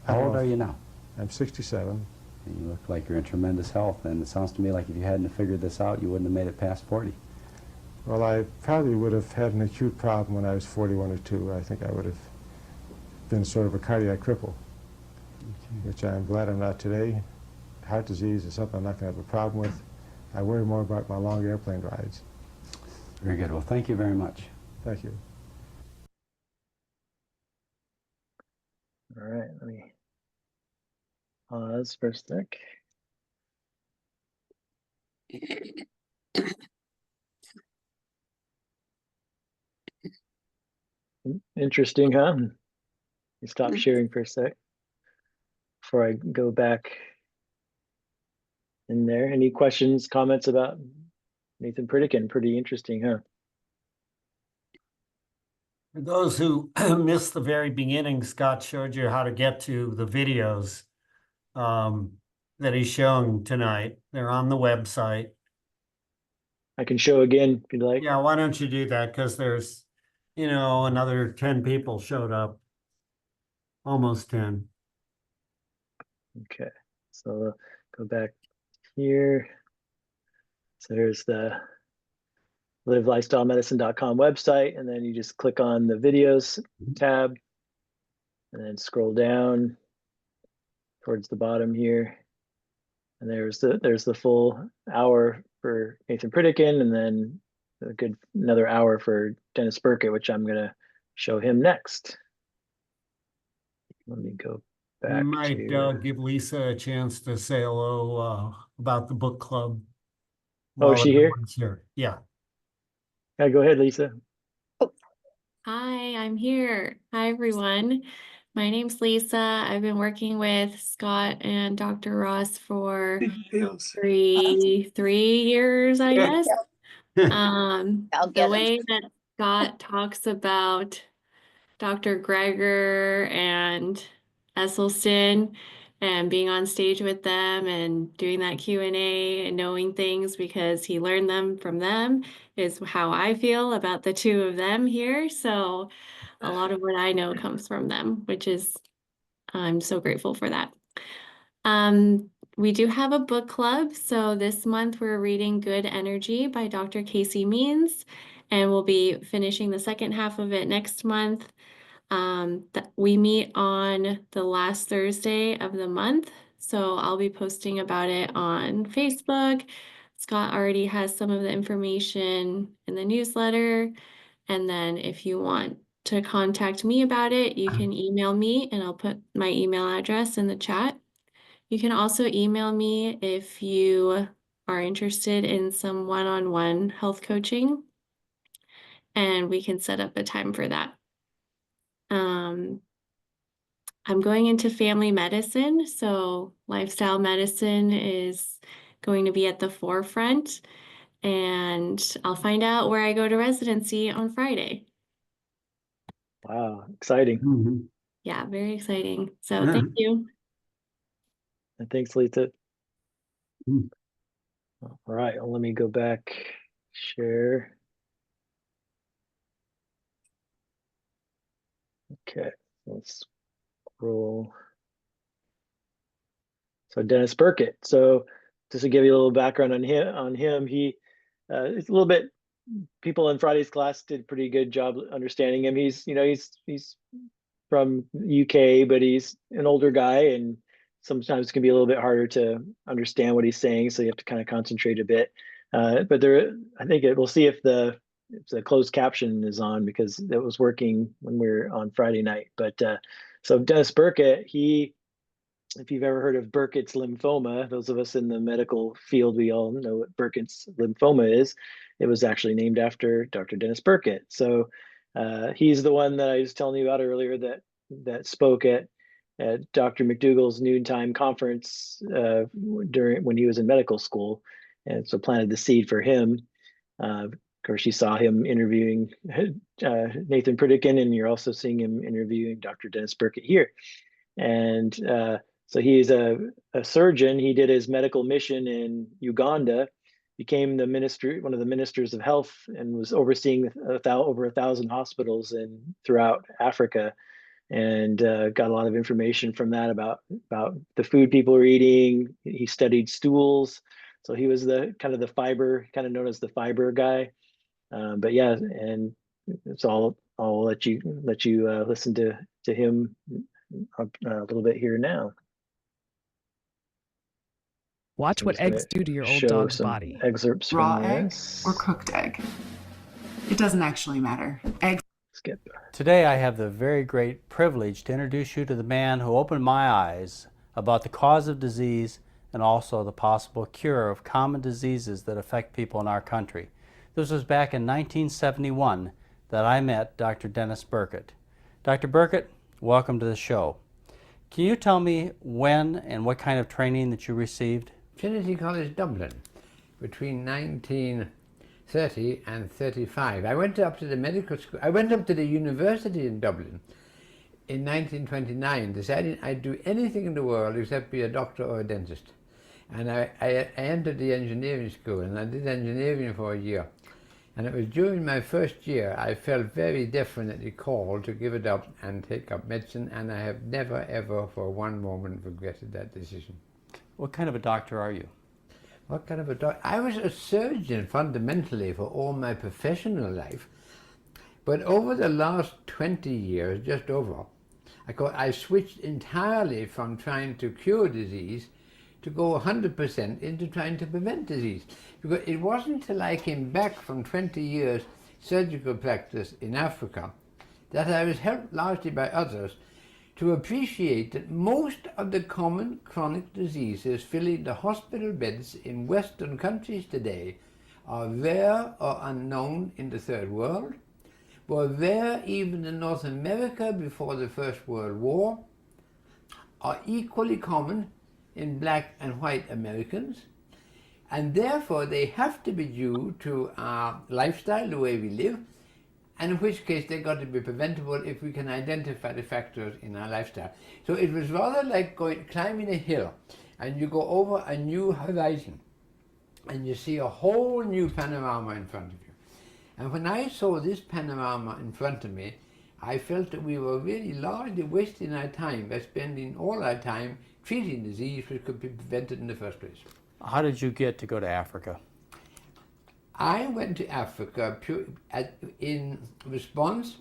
How old are you now? I'm 67. And you look like you're in tremendous health, and it sounds to me like if you hadn't figured this out, you wouldn't have made it past 40. Well, I probably would have had an acute problem when I was 41 or 2. I think I would have been sort of a cardiac cripple, which I'm glad I'm not today. Heart disease is something I'm not going to have a problem with. I worry more about my long airplane rides. Very good. Well, thank you very much. Thank you. All right, let me pause for a sec. Interesting, huh? You stop sharing for a sec before I go back in there. Any questions, comments about Nathan Pritikin? Pretty interesting, huh? For those who missed the very beginning, Scott showed you how to get to the videos that he's showing tonight. They're on the website. I can show again if you'd like. Yeah, why don't you do that? Because there's, another 10 people showed up. Almost 10. Okay, so go back here. So here's the livelifestylemedicine.com website, and then you just click on the videos tab and then scroll down towards the bottom here. And there's the full hour for Nathan Pritikin, and then a good another hour for Dennis Burkett, which I'm gonna show him next. Let me go back. You might give Lisa a chance to say hello about the book club. Oh, is she here? Here? Yeah. Yeah, go ahead, Lisa. Hi, I'm here. Hi, everyone. My name's Lisa. I've been working with Scott and Dr. Ross for three years, I guess. The way that Scott talks about Dr. Greger and Esselstyn and being on stage with them and doing that Q&A and knowing things because he learned them from them is how I feel about the two of them here. So a lot of what I know comes from them, which is, I'm so grateful for that. We do have a book club. So this month we're reading Good Energy by Dr. Casey Means, and we'll be finishing the second half of it next month. We meet on the last Thursday of the month, so I'll be posting about it on Facebook. Scott already has some of the information in the newsletter, and then if you want to contact me about it, you can email me, and I'll put my email address in the chat. You can also email me if you are interested in some one-on-one health coaching, and we can set up a time for that. I'm going into family medicine, so lifestyle medicine is going to be at the forefront, and I'll find out where I go to residency on Friday. Wow, exciting. Mm-hmm. Yeah, very exciting. So thank you. And thanks, Lisa. All right, well, let me go back, share. Okay, let's scroll. So Dennis Burkett. So just to give you a little background on him, he it's a little bit. People in Friday's class did a pretty good job understanding him. He's from UK, but he's an older guy, and sometimes it can be a little bit harder to understand what he's saying. So you have to kind of concentrate a bit. But I think we'll see if the closed caption is on, because it was working when we were on Friday night. But so Dennis Burkett, if you've ever heard of Burkitt's lymphoma, those of us in the medical field, we all know what Burkitt's lymphoma is. It was actually named after Dr. Dennis Burkitt. So he's the one that I was telling you about earlier that spoke at Dr. McDougall's noontime conference when he was in medical school, and so planted the seed for him. Of course, you saw him interviewing Nathan Pritikin, and you're also seeing him interviewing Dr. Dennis Burkitt here. And so he's a surgeon. He did his medical mission in Uganda, became one of the ministers of health, and was overseeing over 1,000 hospitals throughout Africa, and got a lot of information from that about the food people were eating. He studied stools, so he was kind of known as the fiber guy. But yeah, and so I'll let you listen to him a little bit here now. Watch I'm what just gonna eggs do to your old show dog's some body. excerpts Raw from egg this. or cooked egg. It doesn't actually matter. Egg. Skip. Today I have the very great privilege to introduce you to the man who opened my eyes about the cause of disease and also the possible cure of common diseases that affect people in our country. This was back in 1971 that I met Dr. Dennis Burkett. Dr. Burkett, welcome to the show. Can you tell me when and what kind of training that you received? Trinity College, Dublin, between 1930 and 35. I went up to the medical school. I went up to the university in Dublin in 1929, deciding I'd do anything in the world except be a doctor or a dentist. And I entered the engineering school, and I did engineering for a year. And it was during my first year I felt very definitely called to give it up and take up medicine, and I have never ever for one moment regretted that decision. What kind of a doctor are you? What kind of a doctor? I was a surgeon fundamentally for all my professional life, but over the last 20 years, just over, I switched entirely from trying to cure disease to go 100% into trying to prevent disease. Because it wasn't until I came back from 20 years surgical practice in Africa that I was helped largely by others to appreciate that most of the common chronic diseases filling the hospital beds in Western countries today are rare or unknown in the Third World, were rare even in North America before the First World War, are equally common in black and white Americans, and therefore they have to be due to our lifestyle, the way we live, and in which case they've got to be preventable if we can identify the factors in our lifestyle. So it was rather like climbing a hill, and you go over a new horizon, and you see a whole new panorama in front of you. And when I saw this panorama in front of me, I felt that we were really largely wasting our time by spending all our time treating disease which could be prevented in the first place. How did you get to go to Africa? I went to Africa in response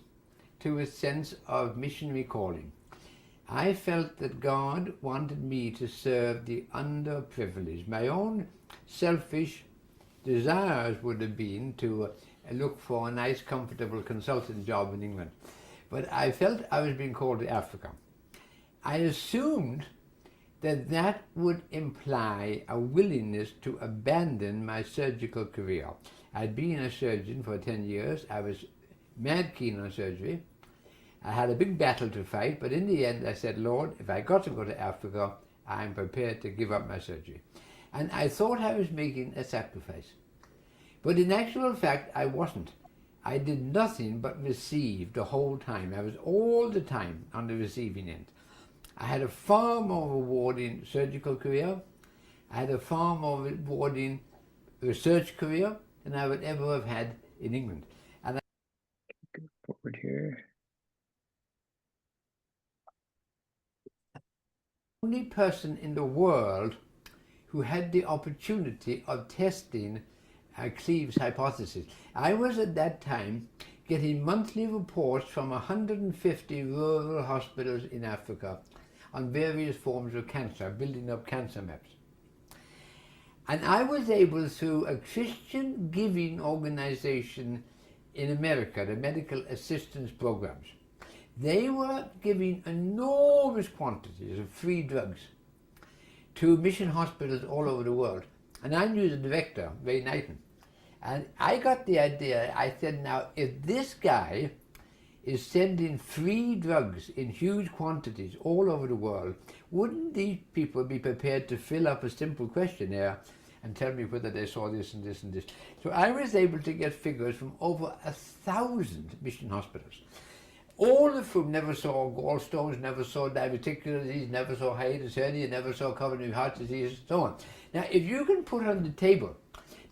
to a sense of missionary calling. I felt that God wanted me to serve the underprivileged. My own selfish desires would have been to look for a nice, comfortable consultant job in England. But I felt I was being called to Africa. I assumed that would imply a willingness to abandon my surgical career. I'd been a surgeon for 10 years. I was mad keen on surgery. I had a big battle to fight, but in the end I said, Lord, if I got to go to Africa, I'm prepared to give up my surgery. And I thought I was making a sacrifice. But in actual fact, I wasn't. I did nothing but receive the whole time. I was all the time on the receiving end. I had a far more rewarding surgical career. I had a far more rewarding research career than I would ever have had in England. And Go forward here. the only person in the world who had the opportunity of testing Cleve's hypothesis. I was at that time getting monthly reports from 150 rural hospitals in Africa on various forms of cancer, building up cancer maps. And I was able, through a Christian giving organization in America, the Medical Assistance Programs, they were giving enormous quantities of free drugs to mission hospitals all over the world. And I knew the director, Ray Knighton. And I got the idea, I said, now, if this guy is sending free drugs in huge quantities all over the world, wouldn't these people be prepared to fill up a simple questionnaire and tell me whether they saw this and this and this? So I was able to get figures from over 1,000 mission hospitals, all of whom never saw gallstones, never saw diverticular disease, never saw hiatus hernia, never saw coronary heart disease, and so on. Now, if you can put on the table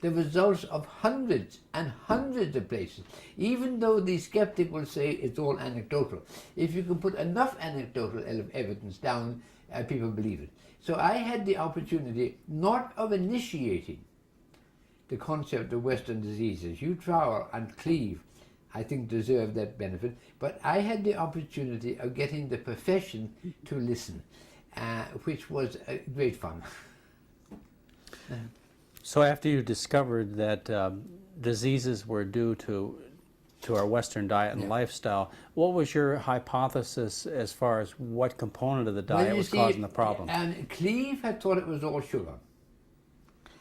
the results of hundreds and hundreds of places, even though the skeptic will say it's all anecdotal, if you can put enough anecdotal evidence down, people believe it. So I had the opportunity not of initiating the concept of Western diseases. Hugh Trowell and Cleve, I think, deserve that benefit, but I had the opportunity of getting the profession to listen, which was great fun. So after you discovered that diseases were due to our Western diet and lifestyle, what was your hypothesis as far as what component of the diet was causing the problem? And Cleve had thought it was all sugar.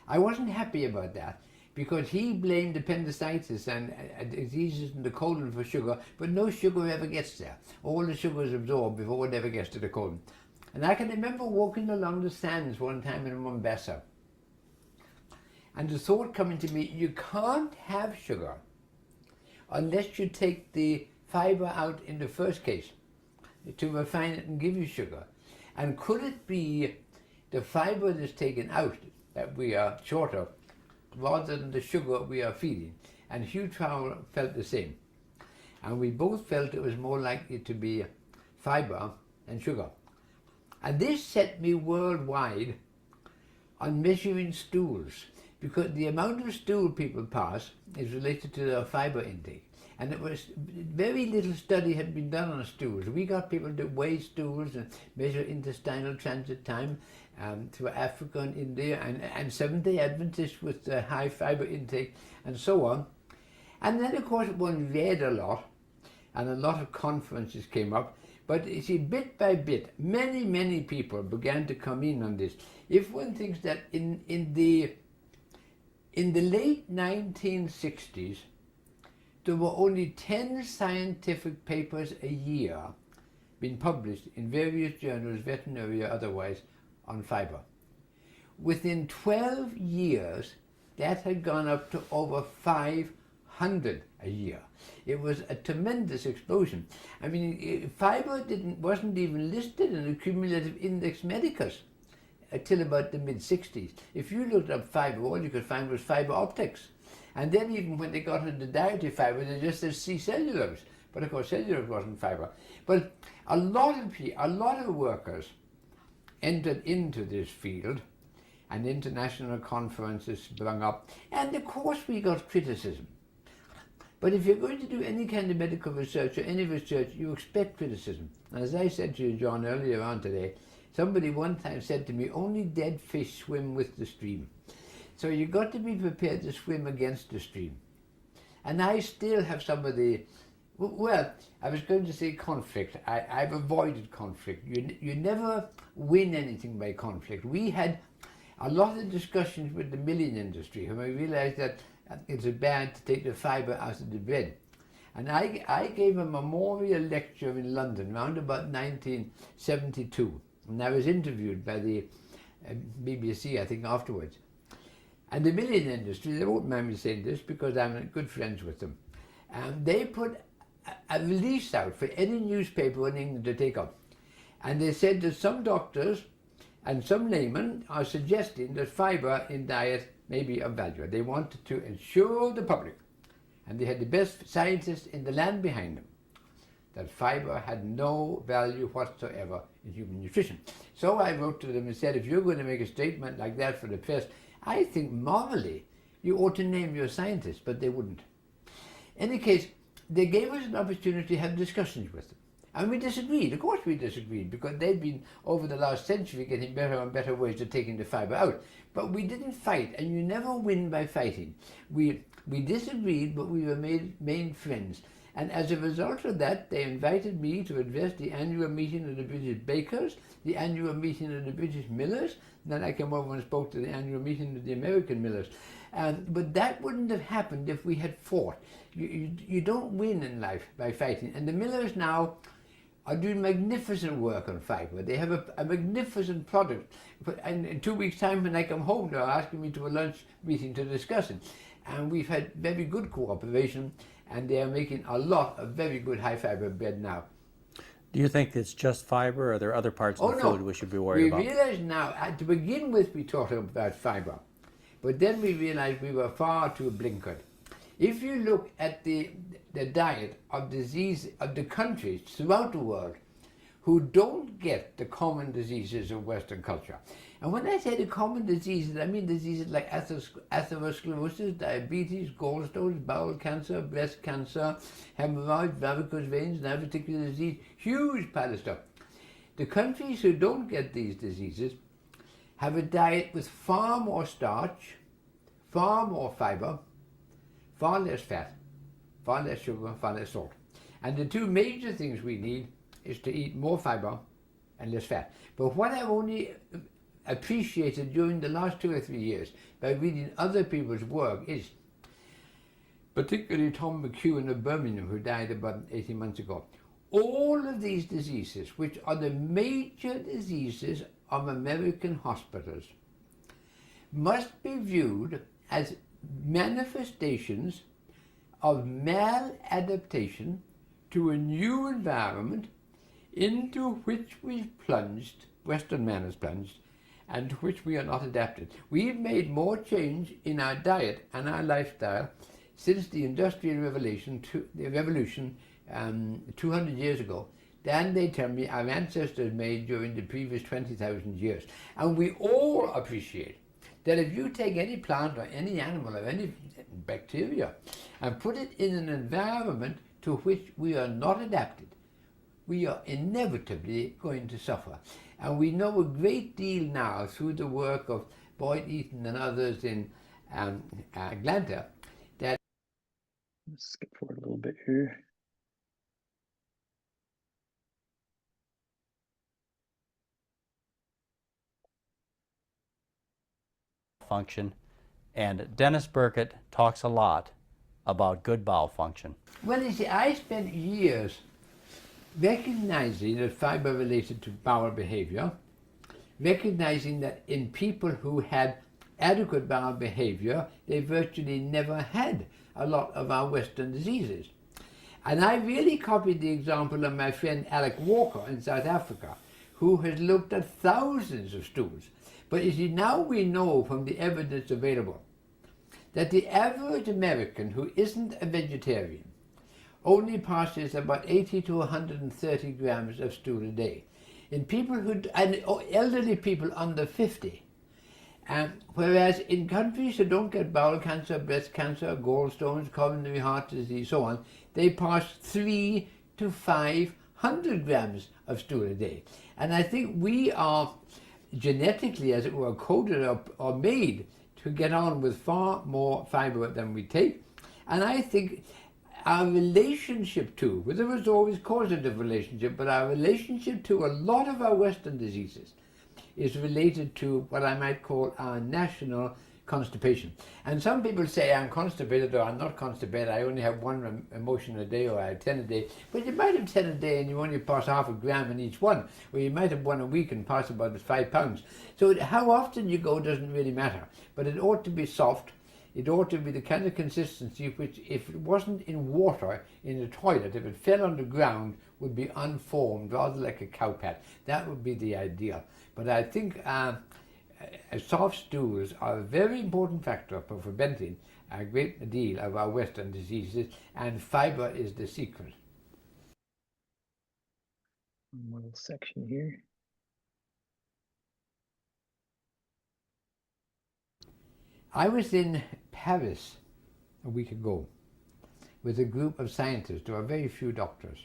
I wasn't happy about that, because he blamed appendicitis and diseases in the colon for sugar, but no sugar ever gets there. All the sugar is absorbed before it ever gets to the colon. And I can remember walking along the sands one time in Mombasa, and the thought coming to me, you can't have sugar unless you take the fiber out in the first case to refine it and give you sugar. And could it be the fiber that's taken out that we are short of, rather than the sugar we are feeding? And Hugh Trowell felt the same. And we both felt it was more likely to be fiber than sugar. And this set me worldwide on measuring stools, because the amount of stool people pass is related to their fiber intake. And it was very little study had been done on stools. We got people to weigh stools and measure intestinal transit time through Africa and India, and Seventh-day Adventists with high fiber intake and so on. And then, of course, one read a lot, and a lot of conferences came up. But you see, bit by bit, many, many people began to come in on this. If one thinks that in the late 1960s, there were only 10 scientific papers a year being published in various journals, veterinary or otherwise, on fiber. Within 12 years, that had gone up to over 500 a year. It was a tremendous explosion. I mean, fiber wasn't even listed in the cumulative index medicus until about the mid-60s. If you looked up fiber, all you could find was fiber optics. And then even when they got into dietary fiber, they just said C-cellulose. But of course, cellulose wasn't fiber. But a lot of workers entered into this field, and international conferences sprung up. And of course, we got criticism. But if you're going to do any kind of medical research or any research, you expect criticism. And as I said to you, John, earlier on today, somebody one time said to me, only dead fish swim with the stream. So you've got to be prepared to swim against the stream. And I still have some of the, well, I was going to say conflict. I've avoided conflict. You never win anything by conflict. We had a lot of discussions with the milling industry when we realized that it's bad to take the fiber out of the bread. And I gave a memorial lecture in London around about 1972. And I was interviewed by the BBC, I think, afterwards. And the milling industry, they won't mind me saying this because I'm good friends with them. They put a release out for any newspaper in England to take up. And they said that some doctors and some laymen are suggesting that fiber in diet may be of value. They wanted to ensure the public, and they had the best scientists in the land behind them, that fiber had no value whatsoever in human nutrition. So I wrote to them and said, if you're going to make a statement like that for the press, I think morally you ought to name your scientists, but they wouldn't. In any case, they gave us an opportunity to have discussions with them. And we disagreed. Of course we disagreed, because they'd been, over the last century, getting better and better ways of taking the fiber out. But we didn't fight, and you never win by fighting. We disagreed, but we were made friends. And as a result of that, they invited me to address the annual meeting of the British Bakers, the annual meeting of the British Millers. Then I came over and spoke to the annual meeting of the American Millers. But that wouldn't have happened if we had fought. You don't win in life by fighting. And the Millers now are doing magnificent work on fiber. They have a magnificent product. And in 2 weeks' time, when I come home, they're asking me to a lunch meeting to discuss it. And we've had very good cooperation, and they are making a lot of very good high fiber bread now. Do you think it's just fiber, or are there other parts of the food we should be worried about? We realize now, to begin with, we talked about fiber, but then we realized we were far too blinkered. If you look at the diet of the countries throughout the world who don't get the common diseases of Western culture, and when I say the common diseases, I mean diseases like atherosclerosis, diabetes, gallstones, bowel cancer, breast cancer, hemorrhoids, varicose veins, diverticular disease, huge pile of stuff. The countries who don't get these diseases have a diet with far more starch, far more fiber, far less fat, far less sugar, far less salt. And the two major things we need is to eat more fiber and less fat. But what I've only appreciated during the last 2 or 3 years by reading other people's work is, particularly Tom McEwen of Birmingham, who died about 18 months ago, all of these diseases, which are the major diseases of American hospitals, must be viewed as manifestations of maladaptation to a new environment into which we've plunged, Western man has plunged, and to which we are not adapted. We've made more change in our diet and our lifestyle since the Industrial Revolution, 200 years ago, than they tell me our ancestors made during the previous 20,000 years. And we all appreciate that if you take any plant or any animal or any bacteria and put it in an environment to which we are not adapted, we are inevitably going to suffer. And we know a great deal now through the work of Boyd Eaton and others in Atlanta that... Let's skip forward a little bit here. Function, and Dennis Burkett talks a lot about good bowel function. Well, you see, I spent years recognizing that fiber related to bowel behavior, recognizing that in people who had adequate bowel behavior, they virtually never had a lot of our Western diseases. And I really copied the example of my friend Alec Walker in South Africa, who has looked at thousands of stools. But you see, now we know from the evidence available that the average American who isn't a vegetarian only passes about 80 to 130 grams of stool a day. In people and elderly people under 50. Whereas in countries who don't get bowel cancer, breast cancer, gallstones, coronary heart disease, so on, they pass 3 to 500 grams of stool a day. And I think we are genetically, as it were, coded up or made to get on with far more fiber than we take. And I think our relationship to, whether it was always causative relationship, but our relationship to a lot of our Western diseases is related to what I might call our national constipation. And some people say I'm constipated or I'm not constipated, I only have one emotion a day or I have 10 a day. But you might have 10 a day and you only pass half a gram in each one, or you might have one a week and pass about 5 pounds. So how often you go doesn't really matter, but it ought to be soft. It ought to be the kind of consistency which, if it wasn't in water in the toilet, if it fell on the ground, would be unformed, rather like a cow pat. That would be the ideal. But I think soft stools are a very important factor for preventing a great deal of our Western diseases, and fiber is the secret. One little section here. I was in Paris a week ago with a group of scientists. There were very few doctors.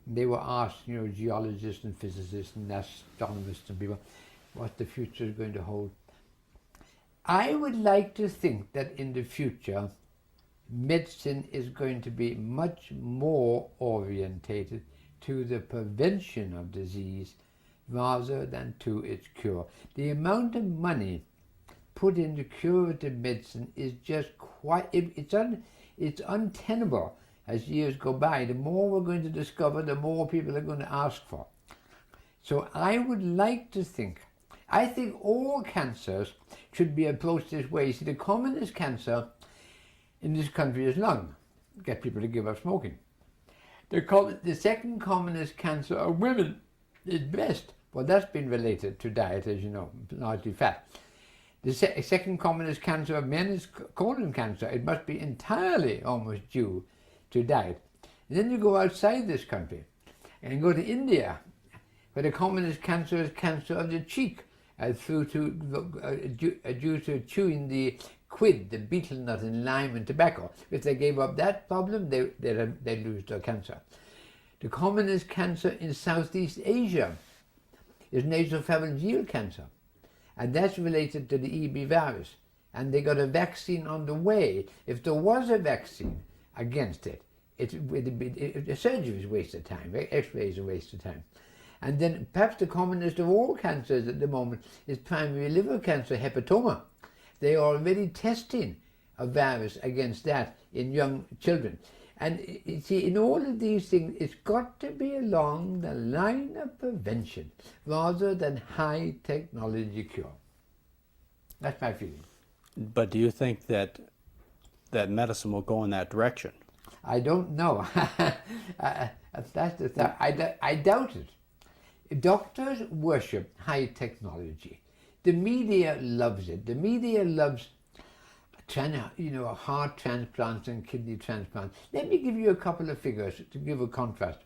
They were asked, geologists and physicists and astronomers and people, what the future is going to hold. I would like to think that in the future, medicine is going to be much more orientated to the prevention of disease rather than to its cure. The amount of money put into curative medicine is just it's untenable as years go by. The more we're going to discover, the more people are going to ask for. So I would like to think, I think all cancers should be approached this way. See, the commonest cancer in this country is lung. Get people to give up smoking. The second commonest cancer of women is breast. Well, that's been related to diet, as you know, largely fat. The second commonest cancer of men is colon cancer. It must be entirely almost due to diet. And then you go outside this country and go to India, where the commonest cancer is cancer of the cheek, due to chewing the quid, the betel nut in lime and tobacco. If they gave up that problem, they'd lose their cancer. The commonest cancer in Southeast Asia is nasopharyngeal cancer, and that's related to the EB virus. And they got a vaccine on the way. If there was a vaccine against it, surgery is a waste of time, X-ray is a waste of time. And then perhaps the commonest of all cancers at the moment is primary liver cancer, hepatoma. They are already testing a virus against that in young children. And you see, in all of these things, it's got to be along the line of prevention rather than high technology cure. That's my feeling. But do you think that medicine will go in that direction? I don't know. That's the thing. I doubt it. Doctors worship high technology. The media loves it. The media loves heart transplants and kidney transplants. Let me give you a couple of figures to give a contrast.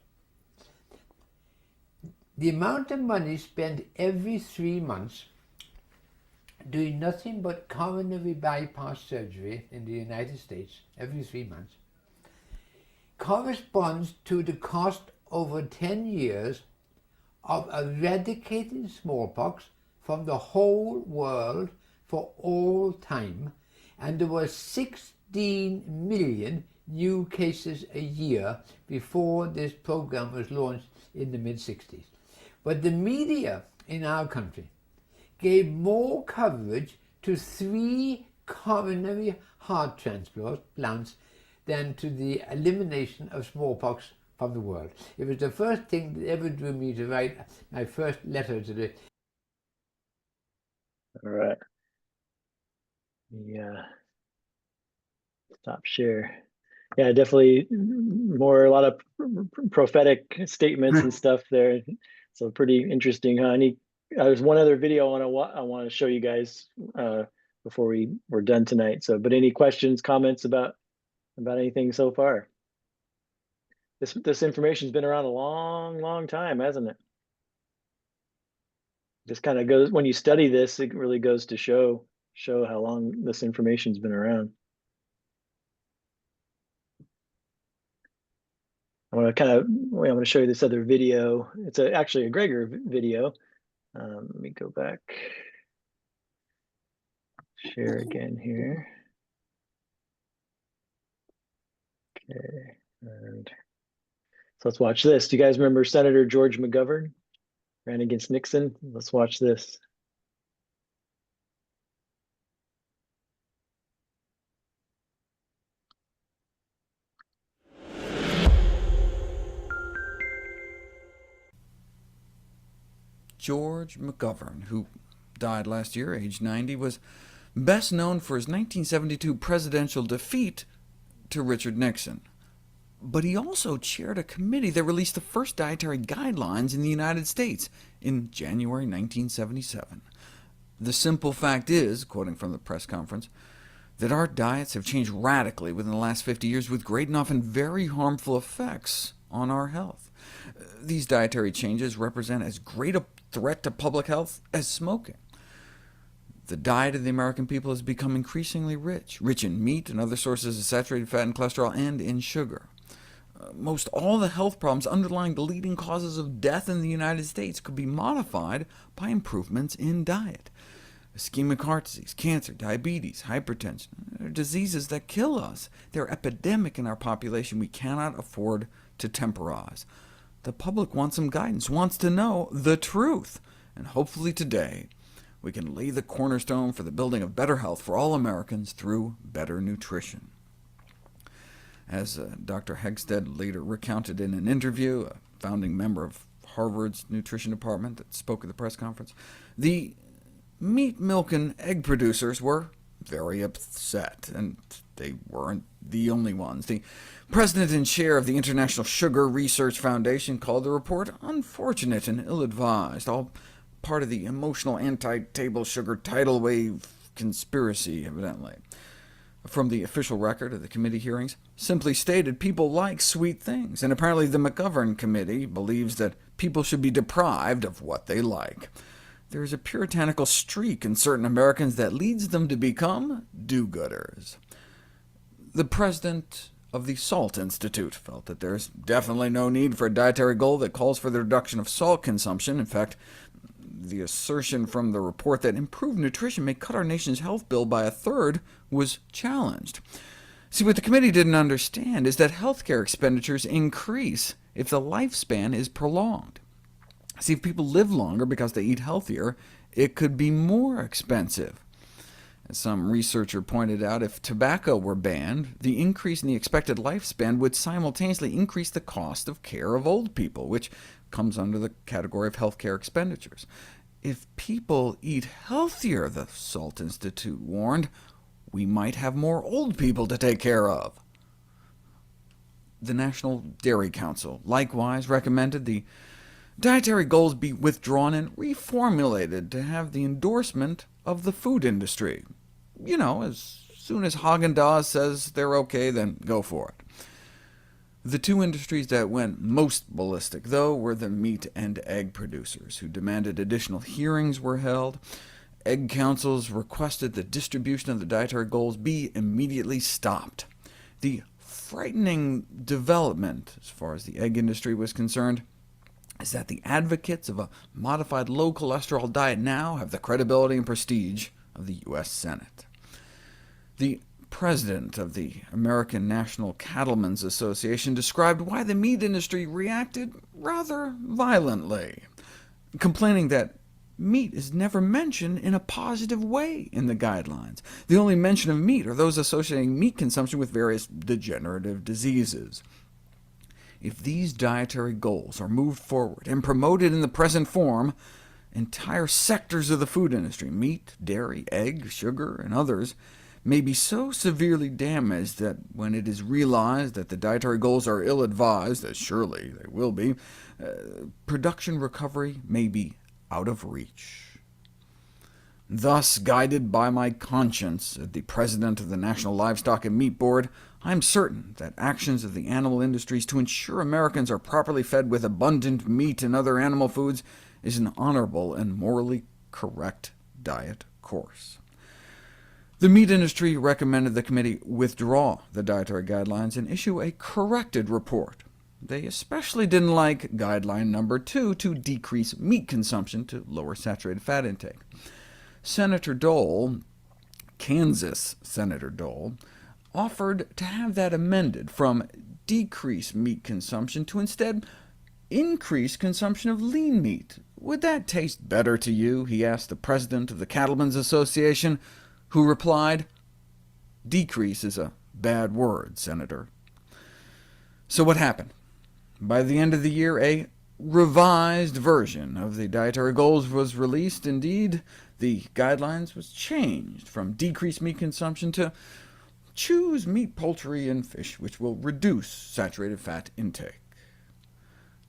The amount of money spent every 3 months doing nothing but coronary bypass surgery in the United States every 3 months corresponds to the cost over 10 years of eradicating smallpox from the whole world for all time, and there were 16 million new cases a year before this program was launched in the mid-60s. But the media in our country gave more coverage to 3 coronary heart transplants than to the elimination of smallpox from the world. It was the first thing that ever drew me to write my first letter to the... All right. Yeah. Stop share. Yeah, definitely a lot of prophetic statements and stuff there. So pretty interesting, huh? There's one other video I want to show you guys before we're done tonight. So, but any questions, comments about anything so far? This information's been around a long time, hasn't it? Just kind of goes, when you study this, it really goes to show how long this information's been around. I want to show you this other video. It's actually a Gregor video. Let me go back. Share again here. Okay, and so let's watch this. Do you guys remember Senator George McGovern? Ran against Nixon. Let's watch this. George McGovern, who died last year, age 90, was best known for his 1972 presidential defeat to Richard Nixon. But he also chaired a committee that released the first dietary guidelines in the United States in January 1977. The simple fact is, quoting from the press conference, that our diets have changed radically within the last 50 years with great and often very harmful effects on our health. These dietary changes represent as great a threat to public health as smoking. The diet of the American people has become increasingly rich in meat and other sources of saturated fat and cholesterol, and in sugar. Most all the health problems underlying the leading causes of death in the United States could be modified by improvements in diet. Ischemic heart disease, cancer, diabetes, hypertension are diseases that kill us. They're epidemic in our population. We cannot afford to temporize. The public wants some guidance, wants to know the truth, and hopefully today we can lay the cornerstone for the building of better health for all Americans through better nutrition. As Dr. Hegstead later recounted in an interview, a founding member of Harvard's nutrition department that spoke at the press conference, the meat, milk, and egg producers were very upset, and they weren't the only ones. The president and chair of the International Sugar Research Foundation called the report unfortunate and ill-advised, all part of the emotional anti-table sugar tidal wave conspiracy, evidently. From the official record of the committee hearings, simply stated, people like sweet things, and apparently the McGovern Committee believes that people should be deprived of what they like. There is a puritanical streak in certain Americans that leads them to become do-gooders. The president of the Salt Institute felt that there's definitely no need for a dietary goal that calls for the reduction of salt consumption. In fact, the assertion from the report that improved nutrition may cut our nation's health bill by a third was challenged. See, what the committee didn't understand is that healthcare expenditures increase if the lifespan is prolonged. See, if people live longer because they eat healthier, it could be more expensive. As some researcher pointed out, if tobacco were banned, the increase in the expected lifespan would simultaneously increase the cost of care of old people, which comes under the category of healthcare expenditures. If people eat healthier, the Salt Institute warned, we might have more old people to take care of. The National Dairy Council likewise recommended the dietary goals be withdrawn and reformulated to have the endorsement of the food industry. You know, as soon as Haagen-Dazs says they're OK, then go for it. The two industries that went most ballistic, though, were the meat and egg producers, who demanded additional hearings were held. Egg councils requested the distribution of the dietary goals be immediately stopped. The frightening development, as far as the egg industry was concerned, is that the advocates of a modified low-cholesterol diet now have the credibility and prestige of the U.S. Senate. The president of the American National Cattlemen's Association described why the meat industry reacted rather violently, complaining that meat is never mentioned in a positive way in the guidelines. The only mention of meat are those associating meat consumption with various degenerative diseases. If these dietary goals are moved forward and promoted in the present form, entire sectors of the food industry, meat, dairy, egg, sugar, and others, may be so severely damaged that when it is realized that the dietary goals are ill-advised, as surely they will be, production recovery may be out of reach. Thus, guided by my conscience as the president of the National Livestock and Meat Board, I am certain that actions of the animal industries to ensure Americans are properly fed with abundant meat and other animal foods is an honorable and morally correct diet course. The meat industry recommended the committee withdraw the dietary guidelines and issue a corrected report. They especially didn't like guideline number 2 to decrease meat consumption to lower saturated fat intake. Senator Dole, Kansas Senator Dole, offered to have that amended from decrease meat consumption to instead increase consumption of lean meat. Would that taste better to you? He asked the president of the Cattlemen's Association, who replied, "Decrease is a bad word, Senator." So what happened? By the end of the year, a revised version of the dietary goals was released. Indeed, the guidelines was changed from decreased meat consumption to choose meat, poultry, and fish, which will reduce saturated fat intake.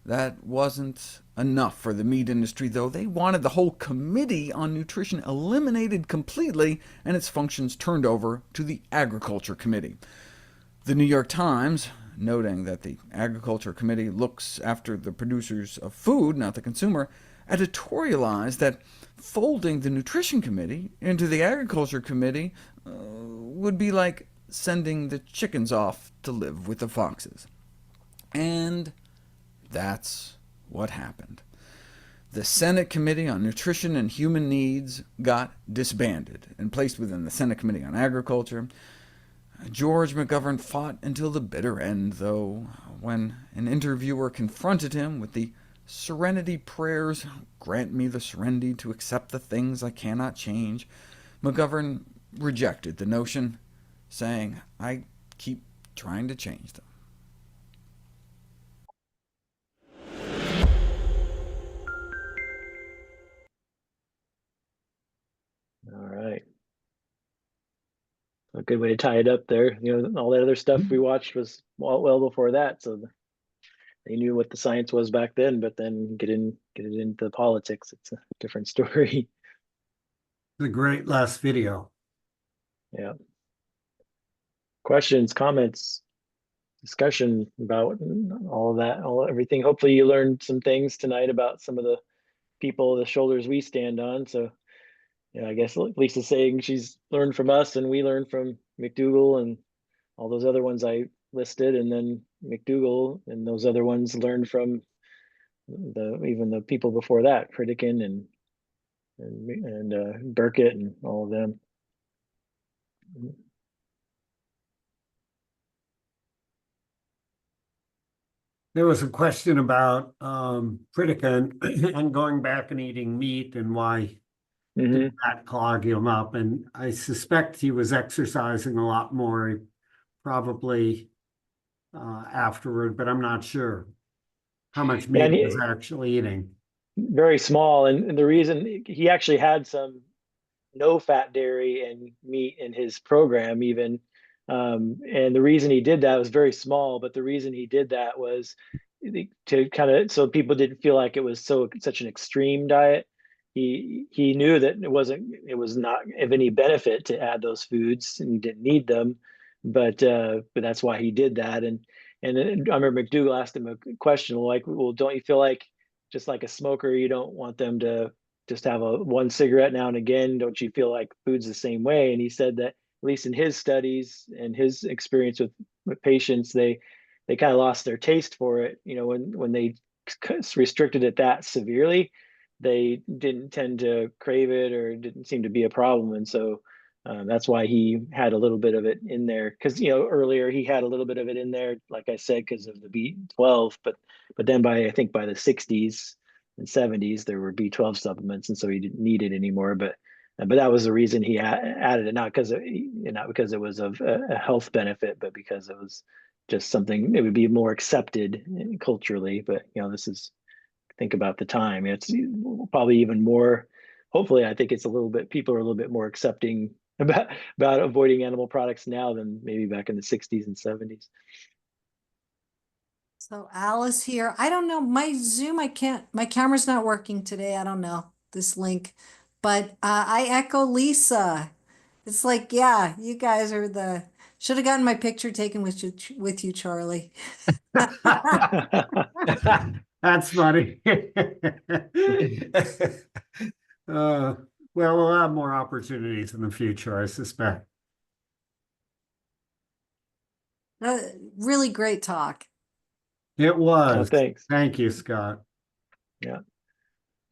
That wasn't enough for the meat industry, though. They wanted the whole Committee on Nutrition eliminated completely and its functions turned over to the Agriculture Committee. The New York Times, noting that the Agriculture Committee looks after the producers of food, not the consumer, editorialized that folding the Nutrition Committee into the Agriculture Committee would be like sending the chickens off to live with the foxes. And that's what happened. The Senate Committee on Nutrition and Human Needs got disbanded and placed within the Senate Committee on Agriculture. George McGovern fought until the bitter end, though, when an interviewer confronted him with the serenity prayers, "Grant me the serenity to accept the things I cannot change," McGovern rejected the notion, saying, "I keep trying to change them." All right. A good way to tie it up there. All that other stuff we watched was well before that, so they knew what the science was back then. But then get it into politics, it's a different story. It's a great last video. Yeah. Questions, comments, discussion about all of that, everything. Hopefully you learned some things tonight about some of the people, the shoulders we stand on. So I guess Lisa's saying she's learned from us, and we learned from McDougall and all those other ones I listed, and then McDougall and those other ones learned from even the people before that, Pritikin and Burkett and all of them. There was a question about Pritikin and going back and eating meat and why did that clog him up. And I suspect he was exercising a lot more, probably afterward, but I'm not sure how much meat he was actually eating. Very small, and the reason he actually had some no-fat dairy and meat in his program even, and the reason he did that was very small, but the reason he did that was to kind of, so people didn't feel like it was such an extreme diet. He knew that it was not of any benefit to add those foods, and he didn't need them, but that's why he did that. And I remember McDougall asked him a question like, well, don't you feel like, just like a smoker, you don't want them to just have one cigarette now and again? Don't you feel like food's the same way? And he said that, at least in his studies and his experience with patients, they kind of lost their taste for it. When they restricted it that severely, they didn't tend to crave it, or it didn't seem to be a problem. And so that's why he had a little bit of it in there, because earlier he had a little bit of it in there, like I said, because of the B12. But then I think by the 60s and 70s there were B12 supplements, and so he didn't need it anymore. But that was the reason he added it, not because it was of a health benefit, but because it was just something it would be more accepted culturally. But this is, think about the time, it's probably even more, hopefully, I think it's people are a little bit more accepting about avoiding animal products now than maybe back in the 60s and 70s. So Alice here. I don't know, my Zoom, my camera's not working today. I don't know this link, but I echo Lisa. It's like, yeah, you guys are should have gotten my picture taken with you, Charlie. That's funny. Well, we'll have more opportunities in the future, I suspect. Really great talk. It was. Oh, thanks. Thank you, Scott. Yeah,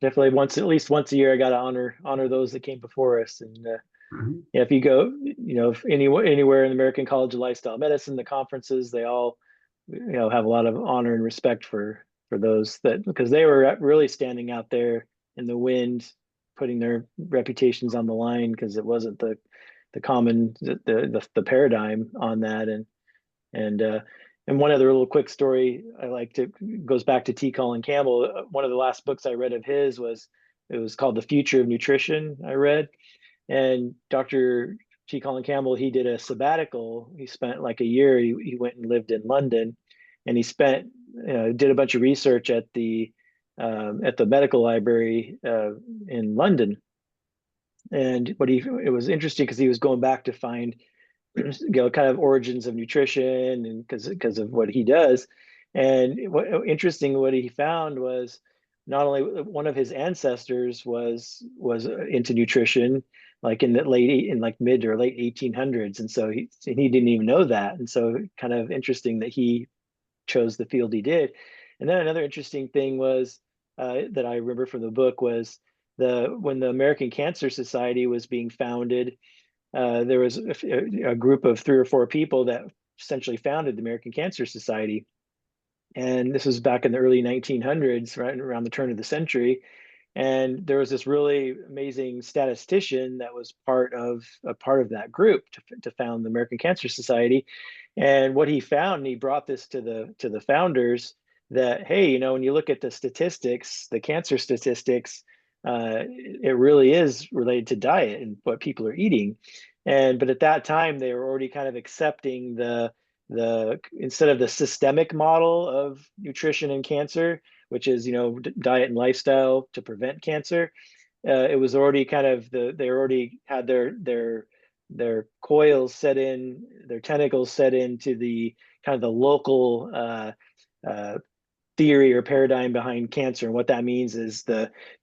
definitely. At least once a year, I got to honor those that came before us. And if you go, anywhere in the American College of Lifestyle Medicine, the conferences, they all, have a lot of honor and respect for those because they were really standing out there in the wind, putting their reputations on the line, because it wasn't the common the paradigm on that. And one other little quick story I like to goes back to T. Colin Campbell. One of the last books I read of his was called The Future of Nutrition. I read, and Dr. T. Colin Campbell, he did a sabbatical. He spent like a year. He went and lived in London, and he spent did a bunch of research at the medical library in London. And it was interesting because he was going back to find, kind of origins of nutrition, and because of what he does. And what he found was not only one of his ancestors was into nutrition, like in mid or late 1800s, and so he didn't even know that. And so kind of interesting that he chose the field he did. And then another interesting thing was that I remember from the book was when the American Cancer Society was being founded, there was a group of 3 or 4 people that essentially founded the American Cancer Society. And this was back in the early 1900s, right around the turn of the century. And there was this really amazing statistician that was part of that group to found the American Cancer Society. And what he found, and he brought this to the founders, that, hey, when you look at the statistics, the cancer statistics, it really is related to diet and what people are eating. But at that time, they were already kind of accepting the instead of the systemic model of nutrition and cancer, which is diet and lifestyle to prevent cancer. It was already kind of they already had their coils set in, their tentacles set into the kind of the local theory or paradigm behind cancer. And what that means is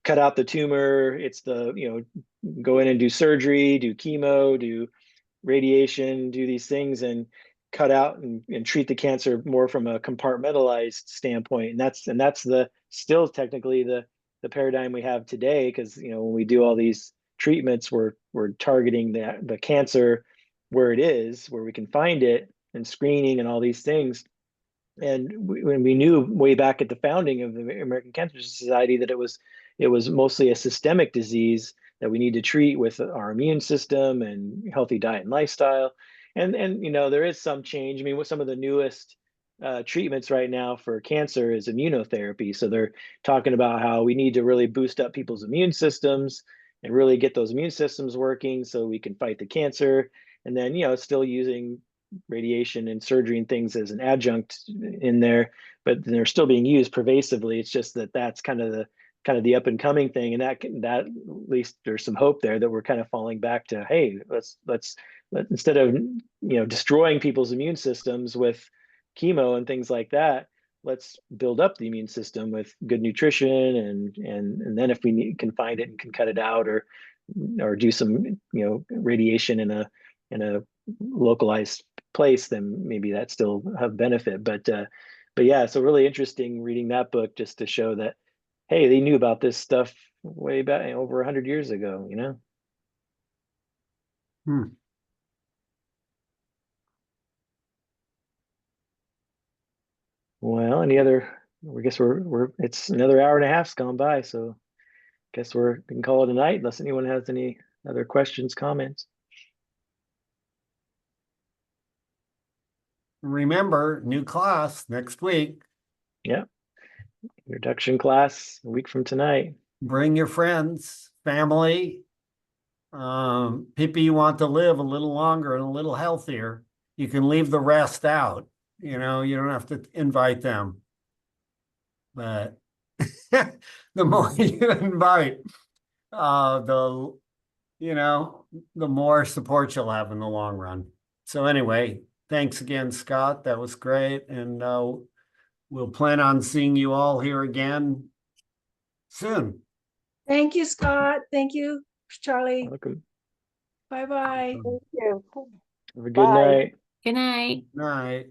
cut out the tumor. It's go in and do surgery, do chemo, do radiation, do these things, and cut out and treat the cancer more from a compartmentalized standpoint. And that's still technically the paradigm we have today, because when we do all these treatments, we're targeting the cancer where it is, where we can find it, and screening and all these things. And when we knew way back at the founding of the American Cancer Society that it was mostly a systemic disease that we need to treat with our immune system and healthy diet and lifestyle. And there is some change. I mean, with some of the newest treatments right now for cancer is immunotherapy. So they're talking about how we need to really boost up people's immune systems and really get those immune systems working so we can fight the cancer. And then, still using radiation and surgery and things as an adjunct in there, but they're still being used pervasively. It's just that's kind of the up and coming thing, and that at least there's some hope there that we're kind of falling back to, hey, let's instead of destroying people's immune systems with chemo and things like that, let's build up the immune system with good nutrition, and then if we can find it and can cut it out, or do some radiation in a localized place, then maybe that still have benefit. But yeah, so really interesting reading that book, just to show that, hey, they knew about this stuff way back over 100 years ago. Well, any other? I guess it's another hour and a half's gone by, so I guess we can call it a night unless anyone has any other questions, comments. Remember, new class next week. Yeah. Introduction class a week from tonight. Bring your friends, family, people you want to live a little longer and a little healthier. You can leave the rest out. You don't have to invite them. But the more you invite, the more support you'll have in the long run. So anyway, thanks again, Scott. That was great. And we'll plan on seeing you all here again soon. Thank you, Scott. Thank you, Charlie. Welcome. Bye-bye. Thank you. Have a good Bye. night. Good night. Night.